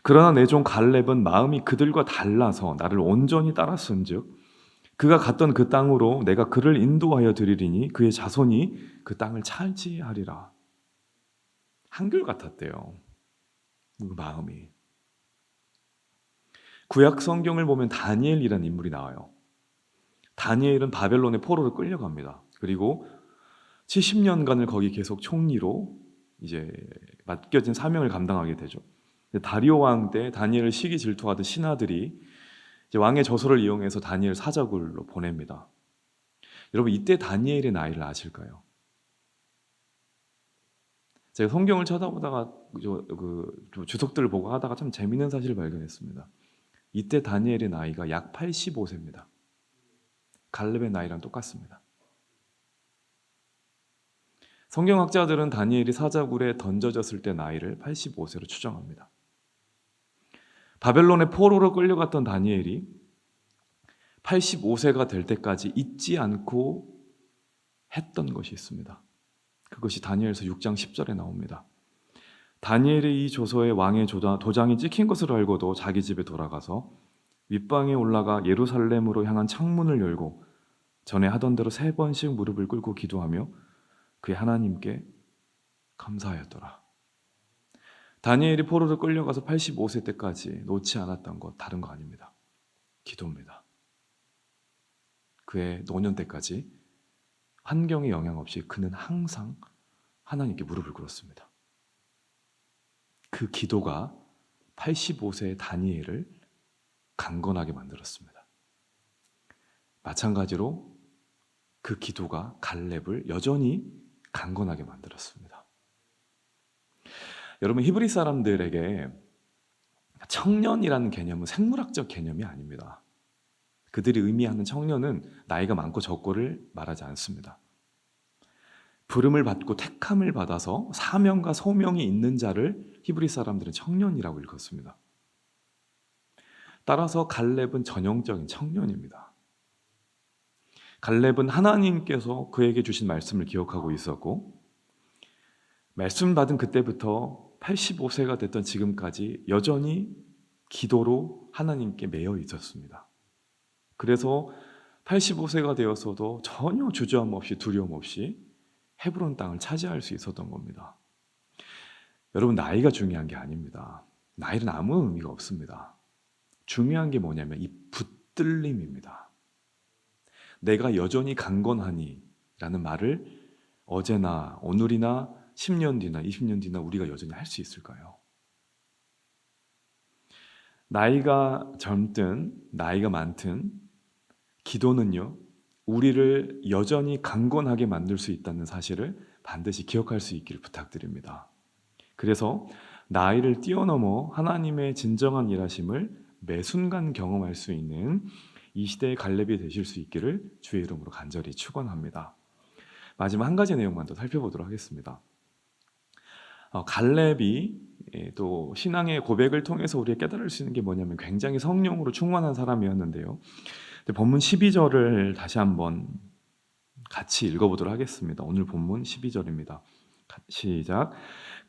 그러나 내 종 갈렙은 마음이 그들과 달라서 나를 온전히 따랐은즉 그가 갔던 그 땅으로 내가 그를 인도하여 드리리니 그의 자손이 그 땅을 차지하리라. 한결같았대요. 그 마음이. 구약 성경을 보면 다니엘이라는 인물이 나와요. 다니엘은 바벨론의 포로로 끌려갑니다. 그리고 70년간을 거기 계속 총리로 이제 맡겨진 사명을 감당하게 되죠. 다리오 왕 때 다니엘을 시기 질투하던 신하들이 이제 왕의 저서를 이용해서 다니엘 사자굴로 보냅니다. 여러분 이때 다니엘의 나이를 아실까요? 제가 성경을 쳐다보다가 주석들을 보고 하다가 참 재미있는 사실을 발견했습니다. 이때 다니엘의 나이가 약 85세입니다. 갈렙의 나이랑 똑같습니다. 성경학자들은 다니엘이 사자굴에 던져졌을 때 나이를 85세로 추정합니다. 바벨론의 포로로 끌려갔던 다니엘이 85세가 될 때까지 잊지 않고 했던 것이 있습니다. 그것이 다니엘서 6장 10절에 나옵니다. 다니엘의 이 조서에 왕의 도장이 찍힌 것을 알고도 자기 집에 돌아가서 윗방에 올라가 예루살렘으로 향한 창문을 열고 전에 하던 대로 3번씩 무릎을 꿇고 기도하며 그의 하나님께 감사하였더라. 다니엘이 포로로 끌려가서 85세 때까지 놓지 않았던 것 다른 거 아닙니다. 기도입니다. 그의 노년 때까지 환경에 영향 없이 그는 항상 하나님께 무릎을 꿇었습니다. 그 기도가 85세의 다니엘을 강건하게 만들었습니다. 마찬가지로 그 기도가 갈렙을 여전히 강건하게 만들었습니다. 여러분 히브리 사람들에게 청년이라는 개념은 생물학적 개념이 아닙니다. 그들이 의미하는 청년은 나이가 많고 적고를 말하지 않습니다. 부름을 받고 택함을 받아서 사명과 소명이 있는 자를 히브리 사람들은 청년이라고 일컫습니다. 따라서 갈렙은 전형적인 청년입니다. 갈렙은 하나님께서 그에게 주신 말씀을 기억하고 있었고 말씀 받은 그때부터 85세가 됐던 지금까지 여전히 기도로 하나님께 매여 있었습니다. 그래서 85세가 되었어도 전혀 주저함 없이 두려움 없이 헤브론 땅을 차지할 수 있었던 겁니다. 여러분 나이가 중요한 게 아닙니다. 나이는 아무 의미가 없습니다. 중요한 게 뭐냐면 이 붙들림입니다. 내가 여전히 강건하니 라는 말을 어제나 오늘이나 10년 뒤나 20년 뒤나 우리가 여전히 할 수 있을까요? 나이가 젊든 나이가 많든 기도는요 우리를 여전히 강건하게 만들 수 있다는 사실을 반드시 기억할 수 있기를 부탁드립니다. 그래서 나이를 뛰어넘어 하나님의 진정한 일하심을 매 순간 경험할 수 있는 이 시대의 갈렙이 되실 수 있기를 주의 이름으로 간절히 축원합니다. 마지막 한 가지 내용만 더 살펴보도록 하겠습니다. 갈렙이 또 신앙의 고백을 통해서 우리가 깨달을 수 있는 게 뭐냐면 굉장히 성령으로 충만한 사람이었는데요. 본문 12절을 다시 한번 같이 읽어보도록 하겠습니다. 오늘 본문 12절입니다. 시작.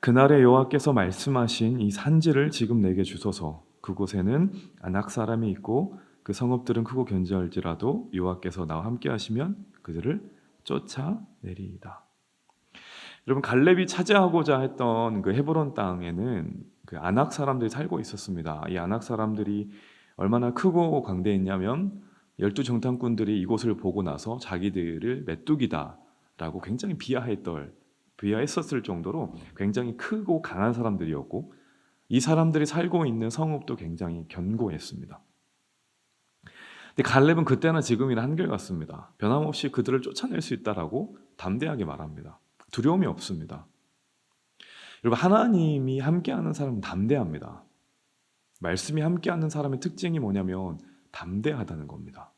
그날에 여호와께서 말씀하신 이 산지를 지금 내게 주소서. 그곳에는 아낙 사람이 있고 그 성읍들은 크고 견고할지라도 여호와께서 나와 함께 하시면 그들을 쫓아내리이다. 여러분, 갈렙이 차지하고자 했던 그 헤브론 땅에는 그 아낙 사람들이 살고 있었습니다. 이 아낙 사람들이 얼마나 크고 광대했냐면 12정탐꾼들이 이곳을 보고 나서 자기들을 메뚜기다라고 굉장히 비하했었을 정도로 굉장히 크고 강한 사람들이었고, 이 사람들이 살고 있는 성읍도 굉장히 견고했습니다. 근데 갈렙은 그때나 지금이나 한결같습니다. 변함없이 그들을 쫓아낼 수 있다라고 담대하게 말합니다. 두려움이 없습니다. 여러분, 하나님이 함께하는 사람은 담대합니다. 말씀이 함께하는 사람의 특징이 뭐냐면 담대하다는 겁니다.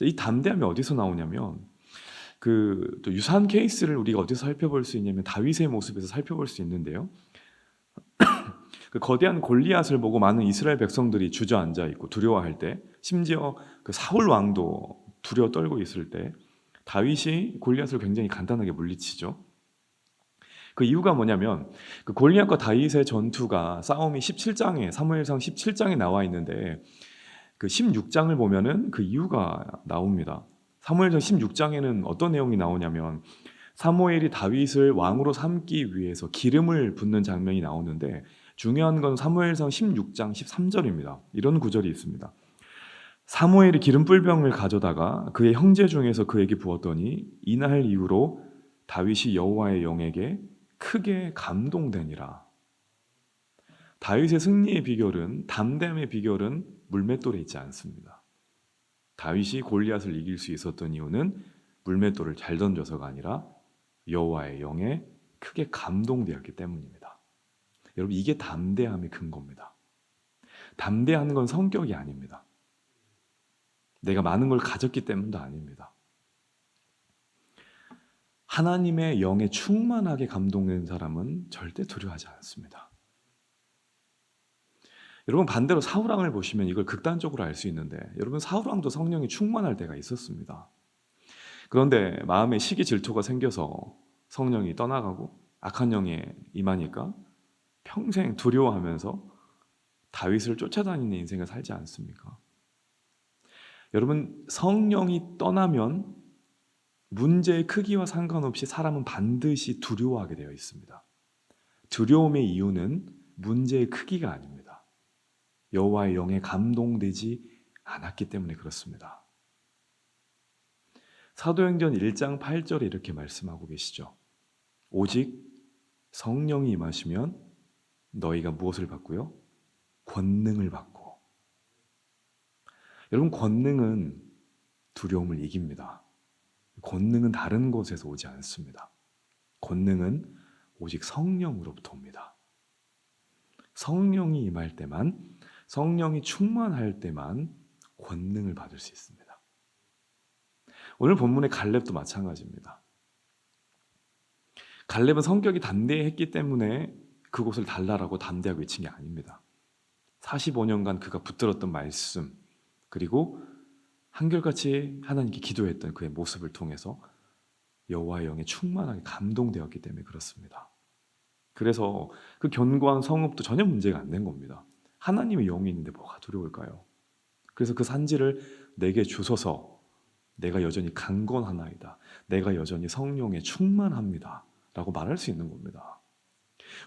이 담대함이 어디서 나오냐면 또 유사한 케이스를 우리가 어디서 살펴볼 수 있냐면 다윗의 모습에서 살펴볼 수 있는데요. 그 거대한 골리앗을 보고 많은 이스라엘 백성들이 주저앉아 있고 두려워할 때, 심지어 그 사울 왕도 두려워 떨고 있을 때 다윗이 골리앗을 굉장히 간단하게 물리치죠. 그 이유가 뭐냐면 그 골리앗과 다윗의 전투가 싸움이 17장에 사무엘상 17장에 나와 있는데 그 16장을 보면은 그 이유가 나옵니다. 사무엘상 16장에는 어떤 내용이 나오냐면 사무엘이 다윗을 왕으로 삼기 위해서 기름을 붓는 장면이 나오는데, 중요한 건 사무엘상 16장 13절입니다. 이런 구절이 있습니다. 사무엘이 기름 뿔병을 가져다가 그의 형제 중에서 그에게 부었더니 이날 이후로 다윗이 여호와의 영에게 크게 감동되니라. 다윗의 승리의 비결은, 담대함의 비결은 물맷돌에 있지 않습니다. 다윗이 골리앗을 이길 수 있었던 이유는 물맷돌을 잘 던져서가 아니라 여호와의 영에 크게 감동되었기 때문입니다. 여러분, 이게 담대함의 근거입니다. 담대한 건 성격이 아닙니다. 내가 많은 걸 가졌기 때문도 아닙니다. 하나님의 영에 충만하게 감동된 사람은 절대 두려워하지 않습니다. 여러분, 반대로 사울왕을 보시면 이걸 극단적으로 알 수 있는데, 여러분, 사울왕도 성령이 충만할 때가 있었습니다. 그런데 마음에 시기 질투가 생겨서 성령이 떠나가고 악한 영에 임하니까 평생 두려워하면서 다윗을 쫓아다니는 인생을 살지 않습니까? 여러분, 성령이 떠나면 문제의 크기와 상관없이 사람은 반드시 두려워하게 되어 있습니다. 두려움의 이유는 문제의 크기가 아닙니다. 여호와의 영에 감동되지 않았기 때문에 그렇습니다. 사도행전 1장 8절에 이렇게 말씀하고 계시죠. 오직 성령이 임하시면 너희가 무엇을 받고요? 권능을 받고. 여러분, 권능은 두려움을 이깁니다. 권능은 다른 곳에서 오지 않습니다. 권능은 오직 성령으로부터 옵니다. 성령이 임할 때만, 성령이 충만할 때만 권능을 받을 수 있습니다. 오늘 본문의 갈렙도 마찬가지입니다. 갈렙은 성격이 담대했기 때문에 그곳을 달라라고 담대하게 외친 게 아닙니다. 45년간 그가 붙들었던 말씀, 그리고 한결같이 하나님께 기도했던 그의 모습을 통해서 여호와의 영에 충만하게 감동되었기 때문에 그렇습니다. 그래서 그 견고한 성읍도 전혀 문제가 안 된 겁니다. 하나님의 영이 있는데 뭐가 두려울까요? 그래서 그 산지를 내게 주소서. 내가 여전히 강건하나이다. 내가 여전히 성령에 충만합니다. 라고 말할 수 있는 겁니다.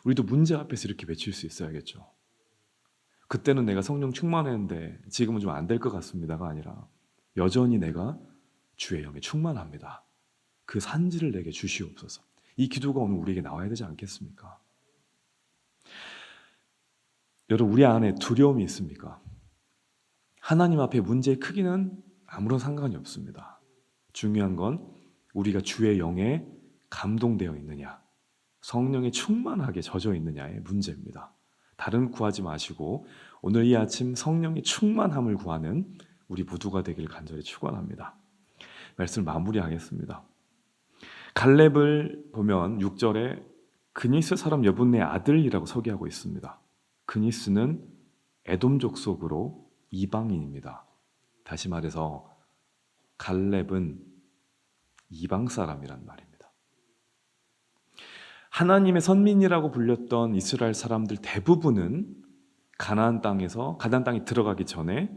우리도 문제 앞에서 이렇게 외칠 수 있어야겠죠. 그때는 내가 성령 충만했는데 지금은 좀 안 될 것 같습니다가 아니라 여전히 내가 주의 영에 충만합니다. 그 산지를 내게 주시옵소서. 이 기도가 오늘 우리에게 나와야 되지 않겠습니까? 여러분, 우리 안에 두려움이 있습니까? 하나님 앞에 문제의 크기는 아무런 상관이 없습니다. 중요한 건 우리가 주의 영에 감동되어 있느냐, 성령에 충만하게 젖어 있느냐의 문제입니다. 다른 구하지 마시고 오늘 이 아침 성령의 충만함을 구하는 우리 모두가 되기를 간절히 축원합니다. 말씀을 마무리하겠습니다. 갈렙을 보면 6절에 그니스 사람 여분네 아들이라고 소개하고 있습니다. 그니스는 에돔 족속으로 이방인입니다. 다시 말해서 갈렙은 이방 사람이란 말입니다. 하나님의 선민이라고 불렸던 이스라엘 사람들 대부분은 가나안 땅에 들어가기 전에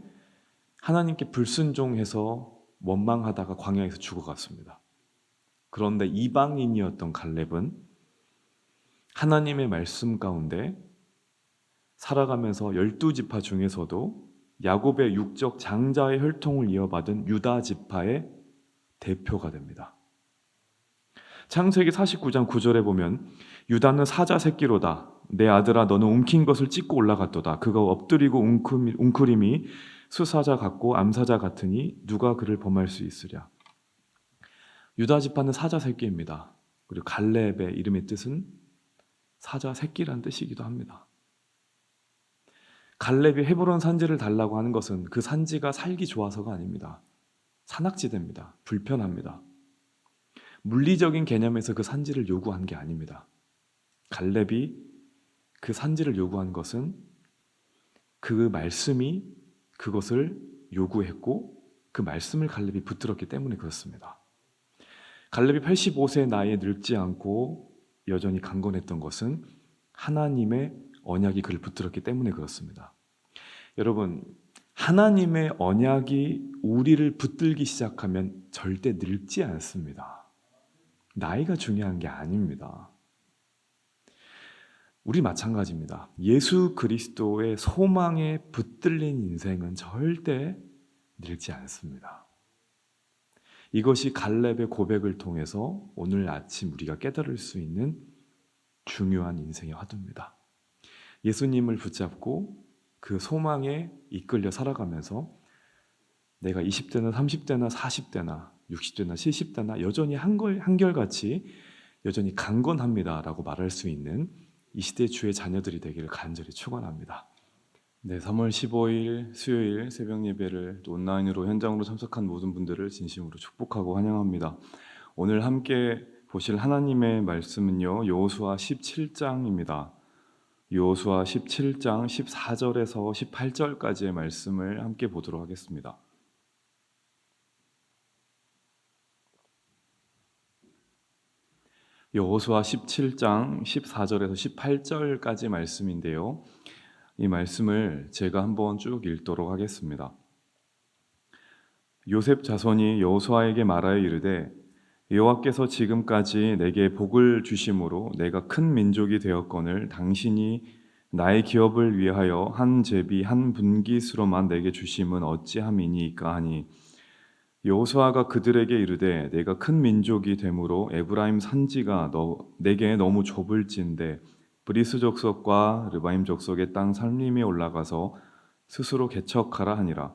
하나님께 불순종해서 원망하다가 광야에서 죽어갔습니다. 그런데 이방인이었던 갈렙은 하나님의 말씀 가운데 살아가면서 12지파 중에서도 야곱의 육적 장자의 혈통을 이어받은 유다 지파의 대표가 됩니다. 창세기 49장 9절에 보면 유다는 사자 새끼로다. 내 아들아 너는 움킨 것을 찢고 올라갔도다. 그가 엎드리고 웅크림이 수사자 같고 암사자 같으니 누가 그를 범할 수 있으랴. 유다 지파는 사자 새끼입니다. 그리고 갈렙의 이름의 뜻은 사자 새끼란 뜻이기도 합니다. 갈렙이 헤브론 산지를 달라고 하는 것은 그 산지가 살기 좋아서가 아닙니다. 산악지대입니다. 불편합니다. 물리적인 개념에서 그 산지를 요구한 게 아닙니다. 갈렙이 그 산지를 요구한 것은 그 말씀이 그것을 요구했고 그 말씀을 갈렙이 붙들었기 때문에 그렇습니다. 갈렙이 85세 나이에 늙지 않고 여전히 강건했던 것은 하나님의 언약이 그를 붙들었기 때문에 그렇습니다. 여러분, 하나님의 언약이 우리를 붙들기 시작하면 절대 늙지 않습니다. 나이가 중요한 게 아닙니다. 우리 마찬가지입니다. 예수 그리스도의 소망에 붙들린 인생은 절대 늙지 않습니다. 이것이 갈렙의 고백을 통해서 오늘 아침 우리가 깨달을 수 있는 중요한 인생의 화두입니다. 예수님을 붙잡고 그 소망에 이끌려 살아가면서 내가 20대나 30대나 40대나 60대나 70대나 여전히 한결같이 여전히 강건합니다라고 말할 수 있는 이 시대 주의 자녀들이 되기를 간절히 축원합니다. 네, 3월 15일 수요일 새벽 예배를 온라인으로 현장으로 참석한 모든 분들을 진심으로 축복하고 환영합니다. 오늘 함께 보실 하나님의 말씀은요, 여호수아 17장입니다. 여호수아 17장 14절에서 18절까지의 말씀을 함께 보도록 하겠습니다. 여호수아 17장 14절에서 18절까지 말씀인데요. 이 말씀을 제가 한번 쭉 읽도록 하겠습니다. 요셉 자손이 여호수아에게 말하여 이르되 여호와께서 지금까지 내게 복을 주심으로 내가 큰 민족이 되었거늘 당신이 나의 기업을 위하여 한 제비 한 분깃으로만 내게 주심은 어찌함이니까 하니 여호수아가 그들에게 이르되 내가 큰 민족이 되므로 에브라임 산지가 내게 너무 좁을진데 브리스 족속과 르바임 족속의 땅 살림에 올라가서 스스로 개척하라 하니라.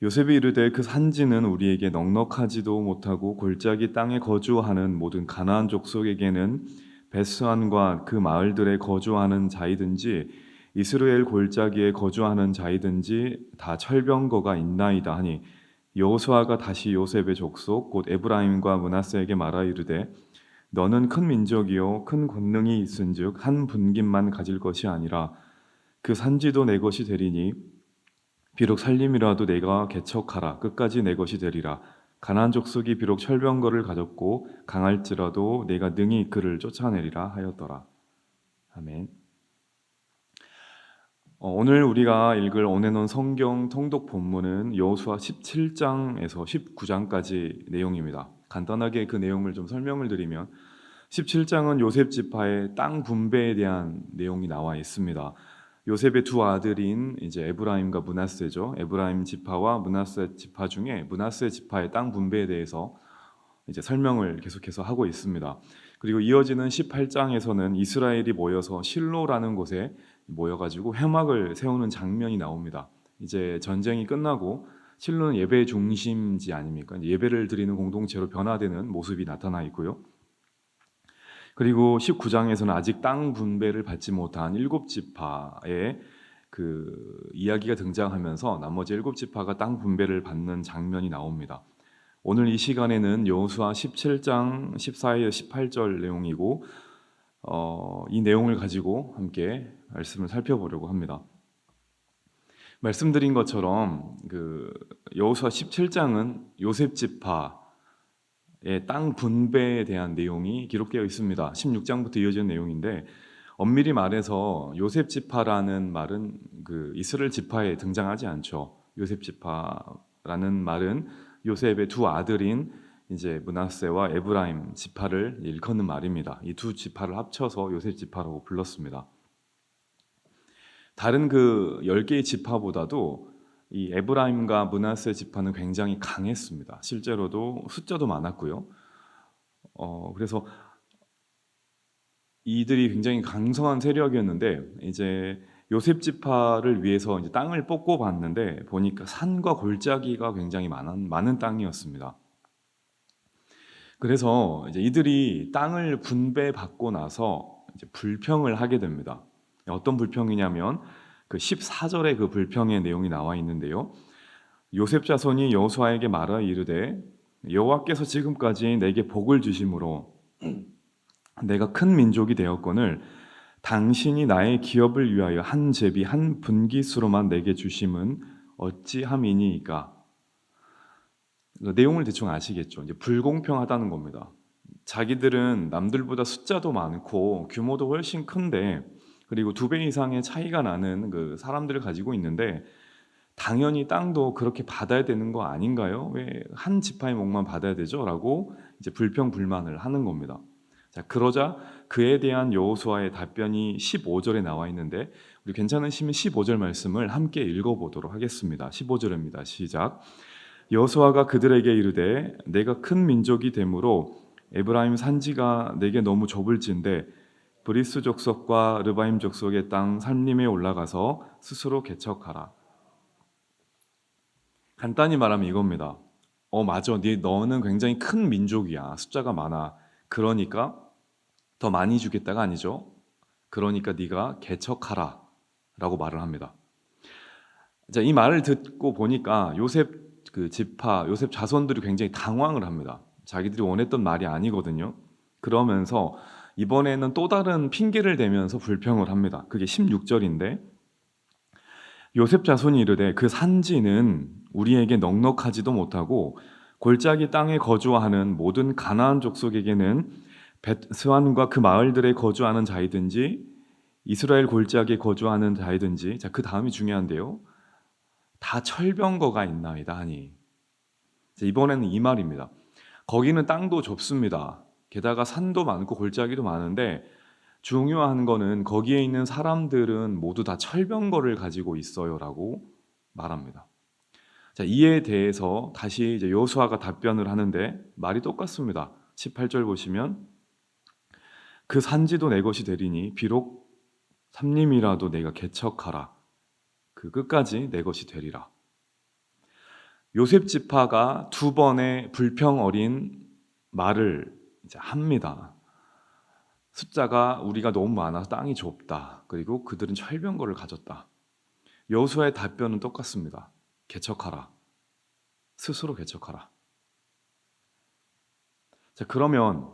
요셉이 이르되 그 산지는 우리에게 넉넉하지도 못하고 골짜기 땅에 거주하는 모든 가나안 족속에게는 베스안과 그 마을들에 거주하는 자이든지 이스라엘 골짜기에 거주하는 자이든지 다 철병거가 있나이다 하니 여호수아가 다시 요셉의 족속 곧 에브라임과 므낫세에게 말하 이르되 너는 큰 민족이요 큰 권능이 있은즉 한 분깃만 가질 것이 아니라 그 산지도 내 것이 되리니 비록 살림이라도 내가 개척하라 끝까지 내 것이 되리라. 가나안 족속이 비록 철병거를 가졌고 강할지라도 내가 능히 그를 쫓아내리라 하였더라. 아멘. 오늘 우리가 읽을 오늘의 성경 통독 본문은 여호수아 17장에서 19장까지 내용입니다. 간단하게 그 내용을 좀 설명을 드리면 17장은 요셉 지파의 땅 분배에 대한 내용이 나와 있습니다. 요셉의 두 아들인 이제 에브라임과 므낫세죠. 에브라임 지파와 므낫세 지파 중에 므낫세 지파의 땅 분배에 대해서 이제 설명을 계속해서 하고 있습니다. 그리고 이어지는 18장에서는 이스라엘이 모여서 실로라는 곳에 모여가지고 회막을 세우는 장면이 나옵니다. 이제 전쟁이 끝나고 실로는 예배의 중심지 아닙니까? 예배를 드리는 공동체로 변화되는 모습이 나타나 있고요. 그리고 19장에서는 아직 땅 분배를 받지 못한 7지파의 그 이야기가 등장하면서 나머지 7지파가 땅 분배를 받는 장면이 나옵니다. 오늘 이 시간에는 여호수아 17장 14에서 18절 내용이고 이 내용을 가지고 함께 말씀을 살펴보려고 합니다. 말씀드린 것처럼 그 여호수아 17장은 요셉 지파의 땅 분배에 대한 내용이 기록되어 있습니다. 16장부터 이어지는 내용인데 엄밀히 말해서 요셉 지파라는 말은 그 이스라엘 지파에 등장하지 않죠. 요셉 지파라는 말은 요셉의 두 아들인 이제 므낫세와 에브라임 지파를 일컫는 말입니다. 이 두 지파를 합쳐서 요셉 지파라고 불렀습니다. 다른 그 10개의 지파보다도 이 에브라임과 므낫세 지파는 굉장히 강했습니다. 실제로도 숫자도 많았고요. 그래서 이들이 굉장히 강성한 세력이었는데 이제 요셉 지파를 위해서 이제 땅을 뽑고 봤는데 보니까 산과 골짜기가 굉장히 많은 땅이었습니다. 그래서 이제 이들이 땅을 분배받고 나서 이제 불평을 하게 됩니다. 어떤 불평이냐면 그 14절에 그 불평의 내용이 나와 있는데요. 요셉 자손이 여호수아에게 말하 이르되 여호와께서 지금까지 내게 복을 주심으로 내가 큰 민족이 되었거늘 당신이 나의 기업을 위하여 한 제비 한 분깃으로만 내게 주심은 어찌함이니이까. 내용을 대충 아시겠죠? 이제 불공평하다는 겁니다. 자기들은 남들보다 숫자도 많고 규모도 훨씬 큰데 그리고 2배 이상의 차이가 나는 그 사람들을 가지고 있는데 당연히 땅도 그렇게 받아야 되는 거 아닌가요? 왜 한 지파의 몫만 받아야 되죠? 라고 이제 불평불만을 하는 겁니다. 자, 그러자 그에 대한 여호수아의 답변이 15절에 나와 있는데 우리 괜찮으시면 15절 말씀을 함께 읽어보도록 하겠습니다. 15절입니다. 시작. 여호수아가 그들에게 이르되 내가 큰 민족이 되므로 에브라임 산지가 내게 너무 좁을진데 브리스 족속과 르바임 족속의 땅 살림에 올라가서 스스로 개척하라. 간단히 말하면 이겁니다. 맞아. 너는 굉장히 큰 민족이야. 숫자가 많아. 그러니까 더 많이 주겠다가 아니죠. 그러니까 네가 개척하라 라고 말을 합니다. 자, 이 말을 듣고 보니까 요셉 그 지파, 요셉 자손들이 굉장히 당황을 합니다. 자기들이 원했던 말이 아니거든요. 그러면서 이번에는 또 다른 핑계를 대면서 불평을 합니다. 그게 16절인데 요셉 자손이 이르되 그 산지는 우리에게 넉넉하지도 못하고 골짜기 땅에 거주하는 모든 가나안 족속에게는 벳스완과 그 마을들에 거주하는 자이든지 이스라엘 골짜기에 거주하는 자이든지, 자, 그 다음이 중요한데요. 다 철병거가 있나이다 하니. 이번에는 이 말입니다. 거기는 땅도 좁습니다. 게다가 산도 많고 골짜기도 많은데 중요한 거는 거기에 있는 사람들은 모두 다 철병거를 가지고 있어요라고 말합니다. 자, 이에 대해서 다시 이제 여호수아가 답변을 하는데 말이 똑같습니다. 18절 보시면 그 산지도 내 것이 되리니 비록 삼림이라도 내가 개척하라. 그 끝까지 내 것이 되리라. 요셉 지파가 2번의 불평 어린 말을 이제 합니다. 숫자가 우리가 너무 많아서 땅이 좁다. 그리고 그들은 철병거를 가졌다. 여호수아의 답변은 똑같습니다. 개척하라. 스스로 개척하라. 자, 그러면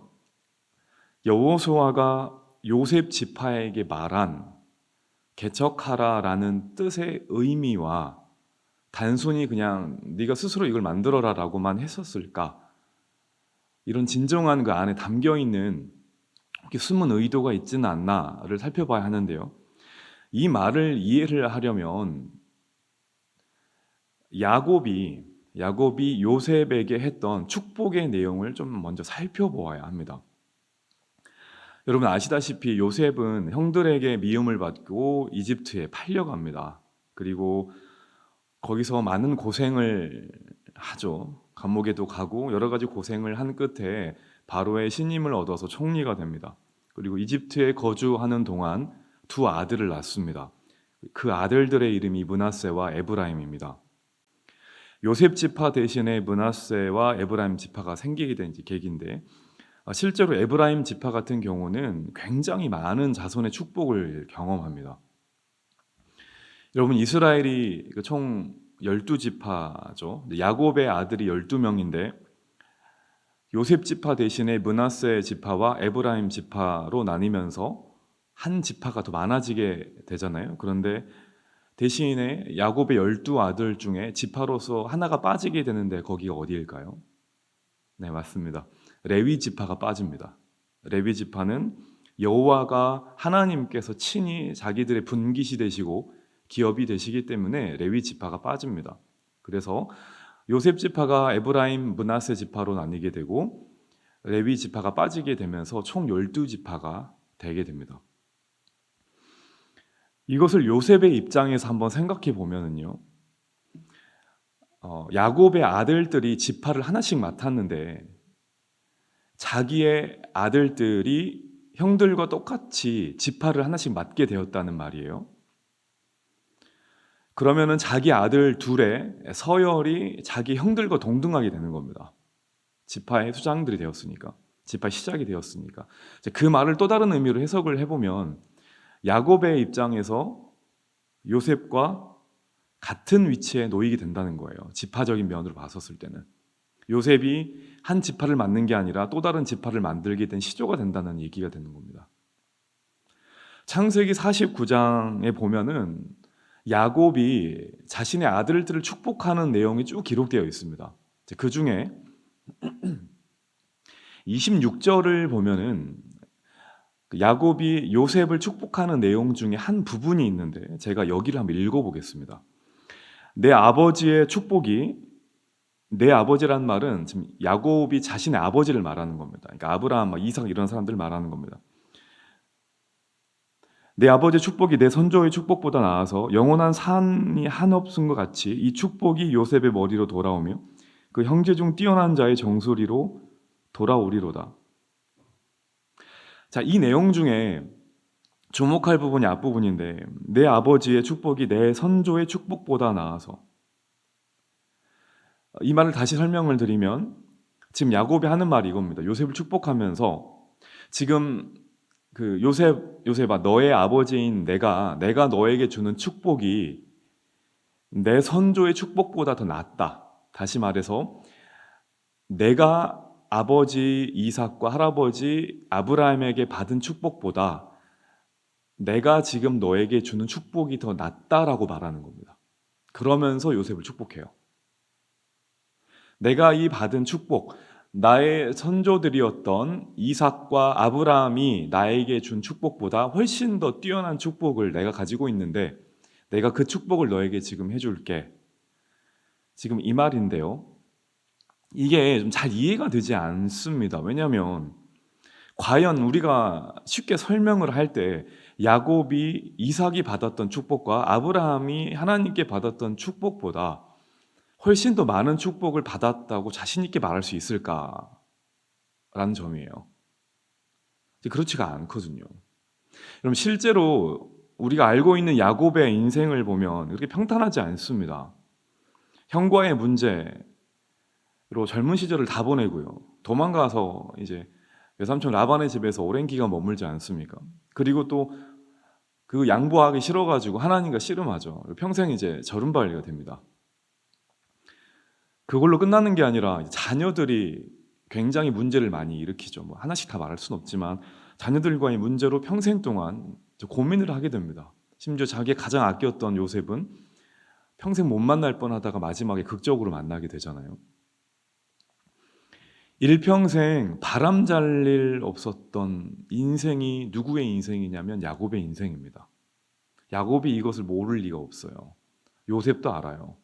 여호수아가 요셉 지파에게 말한 개척하라라는 뜻의 의미와 단순히 그냥 네가 스스로 이걸 만들어라라고만 했었을까? 이런 진정한 그 안에 담겨있는 숨은 의도가 있지는 않나를 살펴봐야 하는데요. 이 말을 이해를 하려면 야곱이 요셉에게 했던 축복의 내용을 좀 먼저 살펴보아야 합니다. 여러분 아시다시피 요셉은 형들에게 미움을 받고 이집트에 팔려갑니다. 그리고 거기서 많은 고생을 하죠. 감옥에도 가고 여러 가지 고생을 한 끝에 바로의 신임을 얻어서 총리가 됩니다. 그리고 이집트에 거주하는 동안 2 아들을 낳습니다. 그 아들들의 이름이 므낫세와 에브라임입니다. 요셉 지파 대신에 므낫세와 에브라임 지파가 생기게 된 계기인데 실제로 에브라임 지파 같은 경우는 굉장히 많은 자손의 축복을 경험합니다. 여러분 이스라엘이 총 12지파죠. 야곱의 아들이 12명인데 요셉 지파 대신에 므낫세 지파와 에브라임 지파로 나뉘면서 한 지파가 더 많아지게 되잖아요. 그런데 대신에 야곱의 12아들 중에 지파로서 하나가 빠지게 되는데 거기가 어디일까요? 네, 맞습니다. 레위 지파가 빠집니다. 레위 지파는 여호와가 하나님께서 친히 자기들의 분깃이 되시고 기업이 되시기 때문에 레위 지파가 빠집니다. 그래서 요셉 지파가 에브라임, 므낫세 지파로 나뉘게 되고 레위 지파가 빠지게 되면서 총 12지파가 되게 됩니다. 이것을 요셉의 입장에서 한번 생각해 보면은요, 야곱의 아들들이 지파를 하나씩 맡았는데 자기의 아들들이 형들과 똑같이 지파를 하나씩 맡게 되었다는 말이에요. 그러면은 자기 아들 둘의 서열이 자기 형들과 동등하게 되는 겁니다. 지파의 수장들이 되었으니까, 지파 시작이 되었으니까. 그 말을 또 다른 의미로 해석을 해보면 야곱의 입장에서 요셉과 같은 위치에 놓이게 된다는 거예요. 지파적인 면으로 봤었을 때는. 요셉이 한 지파를 맡는 게 아니라 또 다른 지파를 만들게 된 시조가 된다는 얘기가 되는 겁니다. 창세기 49장에 보면은 야곱이 자신의 아들들을 축복하는 내용이 쭉 기록되어 있습니다. 그 중에 26절을 보면은 야곱이 요셉을 축복하는 내용 중에 한 부분이 있는데 제가 여기를 한번 읽어보겠습니다. 내 아버지의 축복이, 내 아버지란 말은 지금 야곱이 자신의 아버지를 말하는 겁니다. 그러니까 아브라함, 이삭 이런 사람들을 말하는 겁니다. 내 아버지의 축복이 내 선조의 축복보다 나아서 영원한 산이 한없음과 같이 이 축복이 요셉의 머리로 돌아오며 그 형제 중 뛰어난 자의 정수리로 돌아오리로다. 자, 이 내용 중에 주목할 부분이 앞부분인데 내 아버지의 축복이 내 선조의 축복보다 나아서, 이 말을 다시 설명을 드리면 지금 야곱이 하는 말이 이겁니다. 요셉을 축복하면서 지금 요셉아, 너의 아버지인 내가 너에게 주는 축복이 내 선조의 축복보다 더 낫다. 다시 말해서 내가 아버지 이삭과 할아버지 아브라함에게 받은 축복보다 내가 지금 너에게 주는 축복이 더 낫다라고 말하는 겁니다. 그러면서 요셉을 축복해요. 내가 이 받은 축복, 나의 선조들이었던 이삭과 아브라함이 나에게 준 축복보다 훨씬 더 뛰어난 축복을 내가 가지고 있는데 내가 그 축복을 너에게 지금 해줄게. 지금 이 말인데요. 이게 좀 잘 이해가 되지 않습니다. 왜냐하면 과연 우리가 쉽게 설명을 할 때 야곱이 이삭이 받았던 축복과 아브라함이 하나님께 받았던 축복보다 훨씬 더 많은 축복을 받았다고 자신 있게 말할 수 있을까라는 점이에요. 그렇지가 않거든요. 그럼 실제로 우리가 알고 있는 야곱의 인생을 보면 그렇게 평탄하지 않습니다. 형과의 문제로 젊은 시절을 다 보내고요. 도망가서 이제 외삼촌 라반의 집에서 오랜 기간 머물지 않습니까? 그리고 또 그 양보하기 싫어가지고 하나님과 씨름하죠. 평생 이제 저른발이가 됩니다. 그걸로 끝나는 게 아니라 자녀들이 굉장히 문제를 많이 일으키죠. 뭐 하나씩 다 말할 수는 없지만 자녀들과의 문제로 평생 동안 고민을 하게 됩니다. 심지어 자기가 가장 아꼈던 요셉은 평생 못 만날 뻔하다가 마지막에 극적으로 만나게 되잖아요. 일평생 바람 잘 일 없었던 인생이 누구의 인생이냐면 야곱의 인생입니다. 야곱이 이것을 모를 리가 없어요. 요셉도 알아요.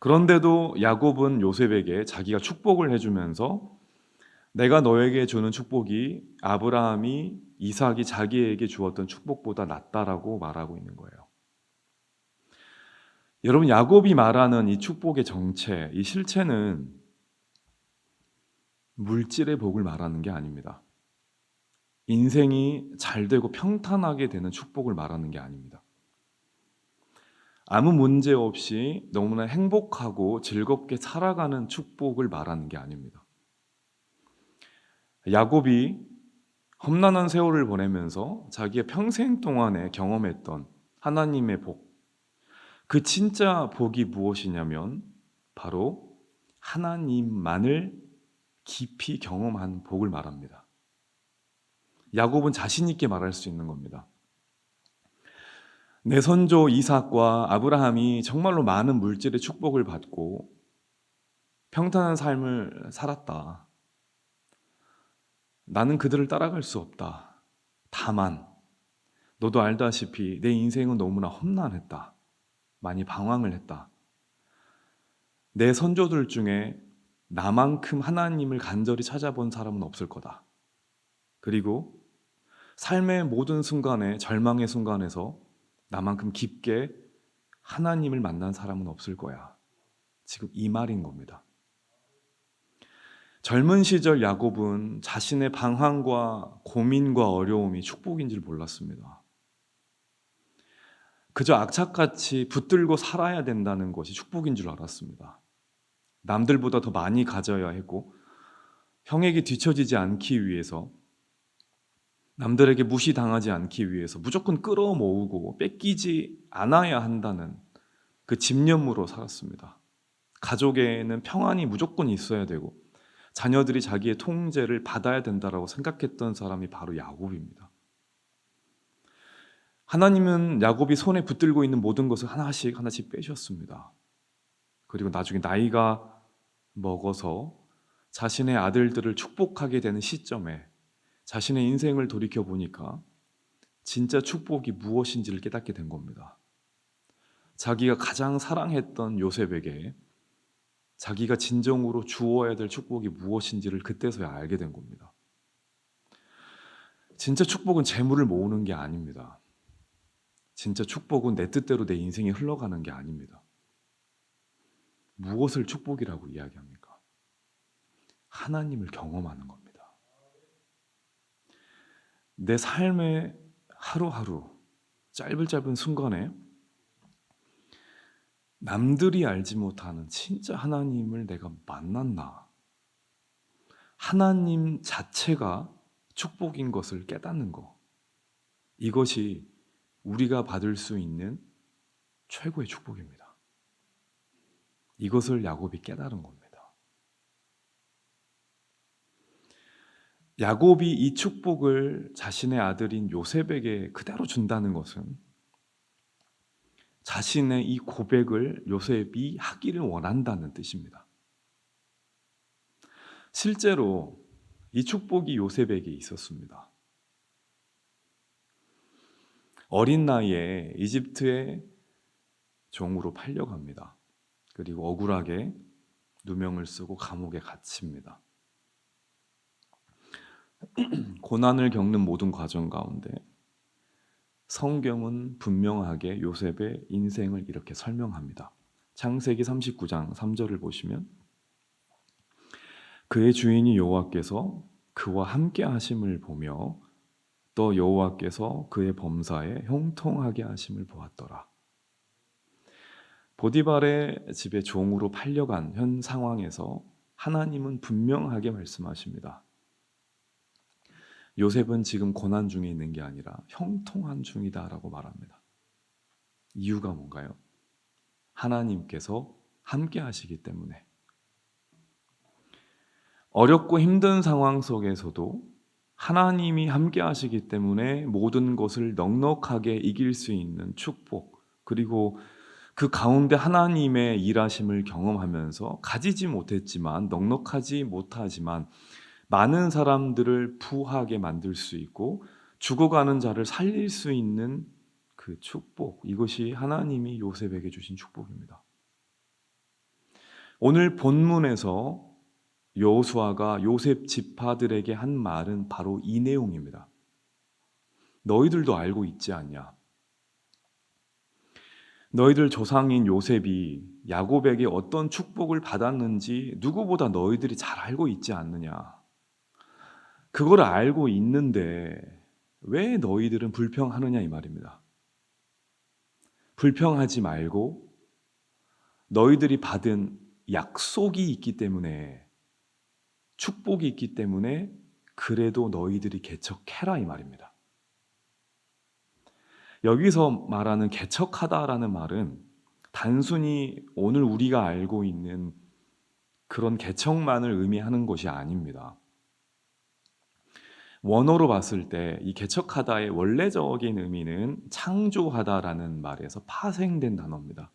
그런데도 야곱은 요셉에게 자기가 축복을 해주면서 내가 너에게 주는 축복이 아브라함이 이삭이 자기에게 주었던 축복보다 낫다라고 말하고 있는 거예요. 여러분, 야곱이 말하는 이 축복의 정체, 이 실체는 물질의 복을 말하는 게 아닙니다. 인생이 잘 되고 평탄하게 되는 축복을 말하는 게 아닙니다. 아무 문제 없이 너무나 행복하고 즐겁게 살아가는 축복을 말하는 게 아닙니다. 야곱이 험난한 세월을 보내면서 자기의 평생 동안에 경험했던 하나님의 복, 그 진짜 복이 무엇이냐면 바로 하나님만을 깊이 경험한 복을 말합니다. 야곱은 자신 있게 말할 수 있는 겁니다. 내 선조 이삭과 아브라함이 정말로 많은 물질의 축복을 받고 평탄한 삶을 살았다. 나는 그들을 따라갈 수 없다. 다만 너도 알다시피 내 인생은 너무나 험난했다. 많이 방황을 했다. 내 선조들 중에 나만큼 하나님을 간절히 찾아본 사람은 없을 거다. 그리고 삶의 모든 순간에, 절망의 순간에서 나만큼 깊게 하나님을 만난 사람은 없을 거야. 지금 이 말인 겁니다. 젊은 시절 야곱은 자신의 방황과 고민과 어려움이 축복인 줄 몰랐습니다. 그저 악착같이 붙들고 살아야 된다는 것이 축복인 줄 알았습니다. 남들보다 더 많이 가져야 했고 형에게 뒤처지지 않기 위해서, 남들에게 무시당하지 않기 위해서 무조건 끌어모으고 뺏기지 않아야 한다는 그 집념으로 살았습니다. 가족에는 평안이 무조건 있어야 되고 자녀들이 자기의 통제를 받아야 된다고 생각했던 사람이 바로 야곱입니다. 하나님은 야곱이 손에 붙들고 있는 모든 것을 하나씩 하나씩 빼셨습니다. 그리고 나중에 나이가 먹어서 자신의 아들들을 축복하게 되는 시점에 자신의 인생을 돌이켜보니까 진짜 축복이 무엇인지를 깨닫게 된 겁니다. 자기가 가장 사랑했던 요셉에게 자기가 진정으로 주어야 될 축복이 무엇인지를 그때서야 알게 된 겁니다. 진짜 축복은 재물을 모으는 게 아닙니다. 진짜 축복은 내 뜻대로 내 인생이 흘러가는 게 아닙니다. 무엇을 축복이라고 이야기합니까? 하나님을 경험하는 겁니다. 내 삶의 하루하루 짧은 순간에 남들이 알지 못하는 진짜 하나님을 내가 만났나? 하나님 자체가 축복인 것을 깨닫는 것. 이것이 우리가 받을 수 있는 최고의 축복입니다. 이것을 야곱이 깨달은 겁니다. 야곱이 이 축복을 자신의 아들인 요셉에게 그대로 준다는 것은 자신의 이 고백을 요셉이 하기를 원한다는 뜻입니다. 실제로 이 축복이 요셉에게 있었습니다. 어린 나이에 이집트의 종으로 팔려갑니다. 그리고 억울하게 누명을 쓰고 감옥에 갇힙니다. 고난을 겪는 모든 과정 가운데 성경은 분명하게 요셉의 인생을 이렇게 설명합니다. 창세기 39장 3절을 보시면 그의 주인이 여호와께서 그와 함께 하심을 보며 또 여호와께서 그의 범사에 형통하게 하심을 보았더라. 보디발의 집에 종으로 팔려간 현 상황에서 하나님은 분명하게 말씀하십니다. 요셉은 지금 고난 중에 있는 게 아니라 형통한 중이다라고 말합니다. 이유가 뭔가요? 하나님께서 함께 하시기 때문에. 어렵고 힘든 상황 속에서도 하나님이 함께 하시기 때문에 모든 것을 넉넉하게 이길 수 있는 축복, 그리고 그 가운데 하나님의 일하심을 경험하면서 가지지 못했지만, 넉넉하지 못하지만 많은 사람들을 부하게 만들 수 있고 죽어가는 자를 살릴 수 있는 그 축복, 이것이 하나님이 요셉에게 주신 축복입니다. 오늘 본문에서 여호수아가 요셉 지파들에게 한 말은 바로 이 내용입니다. 너희들도 알고 있지 않냐? 너희들 조상인 요셉이 야곱에게 어떤 축복을 받았는지 누구보다 너희들이 잘 알고 있지 않느냐? 그걸 알고 있는데 왜 너희들은 불평하느냐 이 말입니다. 불평하지 말고 너희들이 받은 약속이 있기 때문에, 축복이 있기 때문에 그래도 너희들이 개척해라 이 말입니다. 여기서 말하는 개척하다라는 말은 단순히 오늘 우리가 알고 있는 그런 개척만을 의미하는 것이 아닙니다. 원어로 봤을 때 이 개척하다의 원래적인 의미는 창조하다라는 말에서 파생된 단어입니다.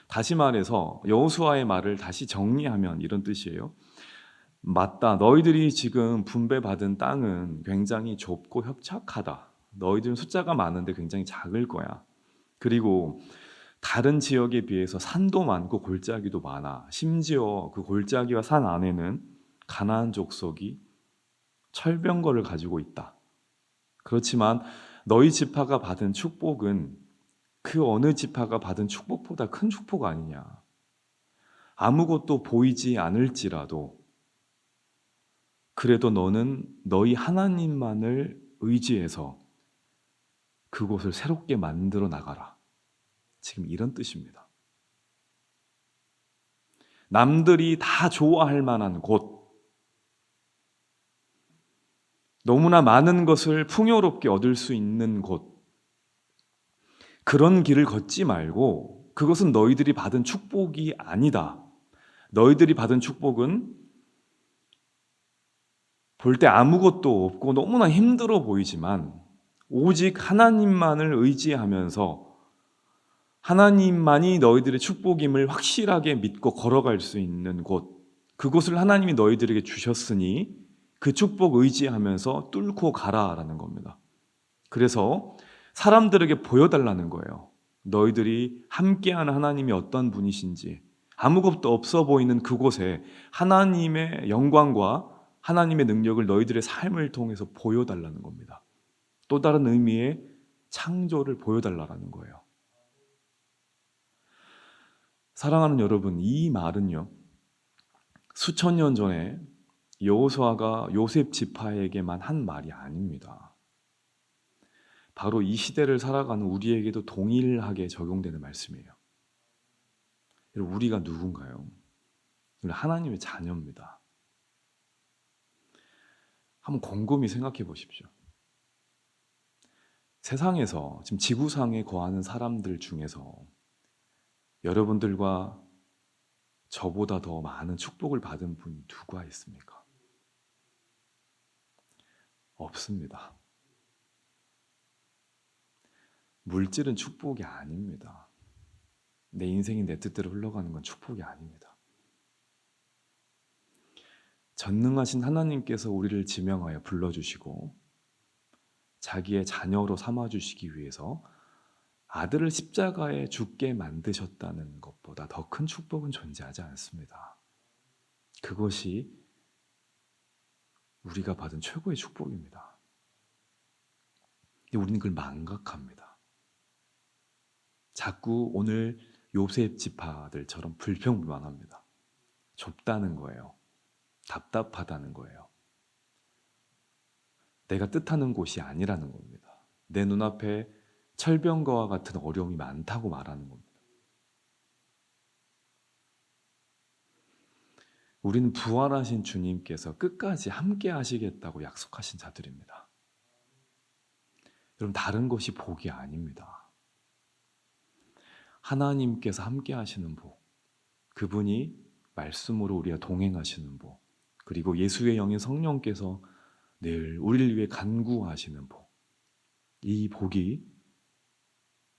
다시 말해서 여호수아의 말을 다시 정리하면 이런 뜻이에요. 맞다. 너희들이 지금 분배받은 땅은 굉장히 좁고 협착하다. 너희들은 숫자가 많은데 굉장히 작을 거야. 그리고 다른 지역에 비해서 산도 많고 골짜기도 많아. 심지어 그 골짜기와 산 안에는 가나안 족속이 철병거를 가지고 있다. 그렇지만 너희 지파가 받은 축복은 그 어느 지파가 받은 축복보다 큰 축복 아니냐. 아무것도 보이지 않을지라도 그래도 너는 너희 하나님만을 의지해서 그곳을 새롭게 만들어 나가라. 지금 이런 뜻입니다. 남들이 다 좋아할 만한 곳, 너무나 많은 것을 풍요롭게 얻을 수 있는 곳, 그런 길을 걷지 말고 그것은 너희들이 받은 축복이 아니다. 너희들이 받은 축복은 볼 때 아무것도 없고 너무나 힘들어 보이지만 오직 하나님만을 의지하면서 하나님만이 너희들의 축복임을 확실하게 믿고 걸어갈 수 있는 곳, 그곳을 하나님이 너희들에게 주셨으니 그 축복 의지하면서 뚫고 가라라는 겁니다. 그래서 사람들에게 보여달라는 거예요. 너희들이 함께하는 하나님이 어떤 분이신지, 아무것도 없어 보이는 그곳에 하나님의 영광과 하나님의 능력을 너희들의 삶을 통해서 보여달라는 겁니다. 또 다른 의미의 창조를 보여달라는 거예요. 사랑하는 여러분, 이 말은요, 수천 년 전에 여호수아가 요셉 지파에게만 한 말이 아닙니다. 바로 이 시대를 살아가는 우리에게도 동일하게 적용되는 말씀이에요. 여러분, 우리가 누군가요? 하나님의 자녀입니다. 한번 곰곰이 생각해 보십시오. 세상에서 지금 지구상에 거하는 사람들 중에서 여러분들과 저보다 더 많은 축복을 받은 분이 누가 있습니까? 없습니다. 물질은 축복이 아닙니다. 내 인생이 내 뜻대로 흘러가는 건 축복이 아닙니다. 전능하신 하나님께서 우리를 지명하여 불러주시고 자기의 자녀로 삼아주시기 위해서 아들을 십자가에 죽게 만드셨다는 것보다 더 큰 축복은 존재하지 않습니다. 그것이 우리가 받은 최고의 축복입니다. 근데 우리는 그걸 망각합니다. 자꾸 오늘 요셉 지파들처럼 불평불만합니다. 좁다는 거예요. 답답하다는 거예요. 내가 뜻하는 곳이 아니라는 겁니다. 내 눈앞에 철병거와 같은 어려움이 많다고 말하는 겁니다. 우리는 부활하신 주님께서 끝까지 함께 하시겠다고 약속하신 자들입니다. 여러분, 다른 것이 복이 아닙니다. 하나님께서 함께 하시는 복, 그분이 말씀으로 우리와 동행하시는 복, 그리고 예수의 영인 성령께서 늘 우리를 위해 간구하시는 복, 이 복이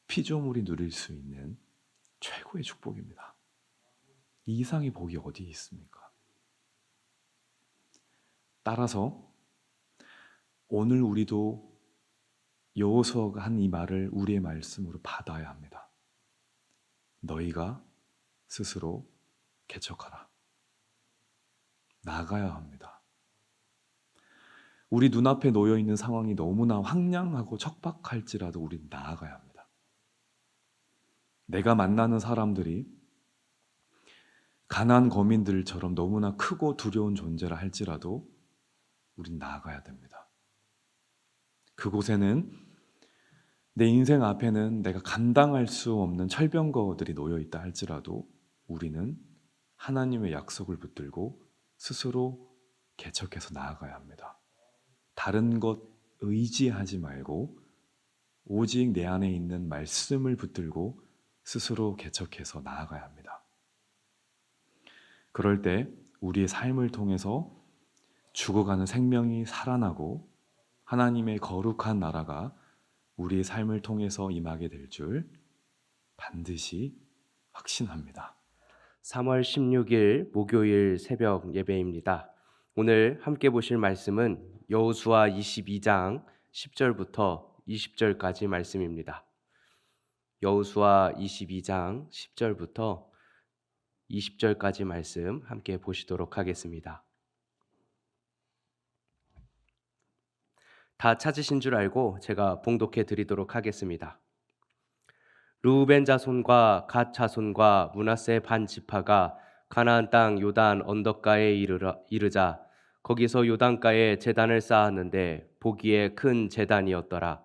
피조물이 누릴 수 있는 최고의 축복입니다. 이 이상의 복이 어디 있습니까? 따라서 오늘 우리도 여호수아가 한 이 말을 우리의 말씀으로 받아야 합니다. 너희가 스스로 개척하라. 나가야 합니다. 우리 눈앞에 놓여 있는 상황이 너무나 황량하고 척박할지라도 우리는 나아가야 합니다. 내가 만나는 사람들이 가나안 거민들처럼 너무나 크고 두려운 존재라 할지라도 우린 나아가야 됩니다. 그곳에는 내 인생 앞에는 내가 감당할 수 없는 철병거들이 놓여 있다 할지라도 우리는 하나님의 약속을 붙들고 스스로 개척해서 나아가야 합니다. 다른 것 의지하지 말고 오직 내 안에 있는 말씀을 붙들고 스스로 개척해서 나아가야 합니다. 그럴 때 우리의 삶을 통해서 죽어가는 생명이 살아나고 하나님의 거룩한 나라가 우리의 삶을 통해서 임하게 될 줄 반드시 확신합니다. 3월 16일 목요일 새벽 예배입니다. 오늘 함께 보실 말씀은 여호수아 22장 10절부터 20절까지 말씀입니다. 여호수아 22장 10절부터 20절까지 말씀 함께 보시도록 하겠습니다. 다 찾으신 줄 알고 제가 봉독해 드리도록 하겠습니다. 르우벤 자손과 갓 자손과 므낫세 반 지파가 가나안 땅 요단 언덕가에 이르자 거기서 요단가에 제단을 쌓았는데 보기에 큰 제단이었더라.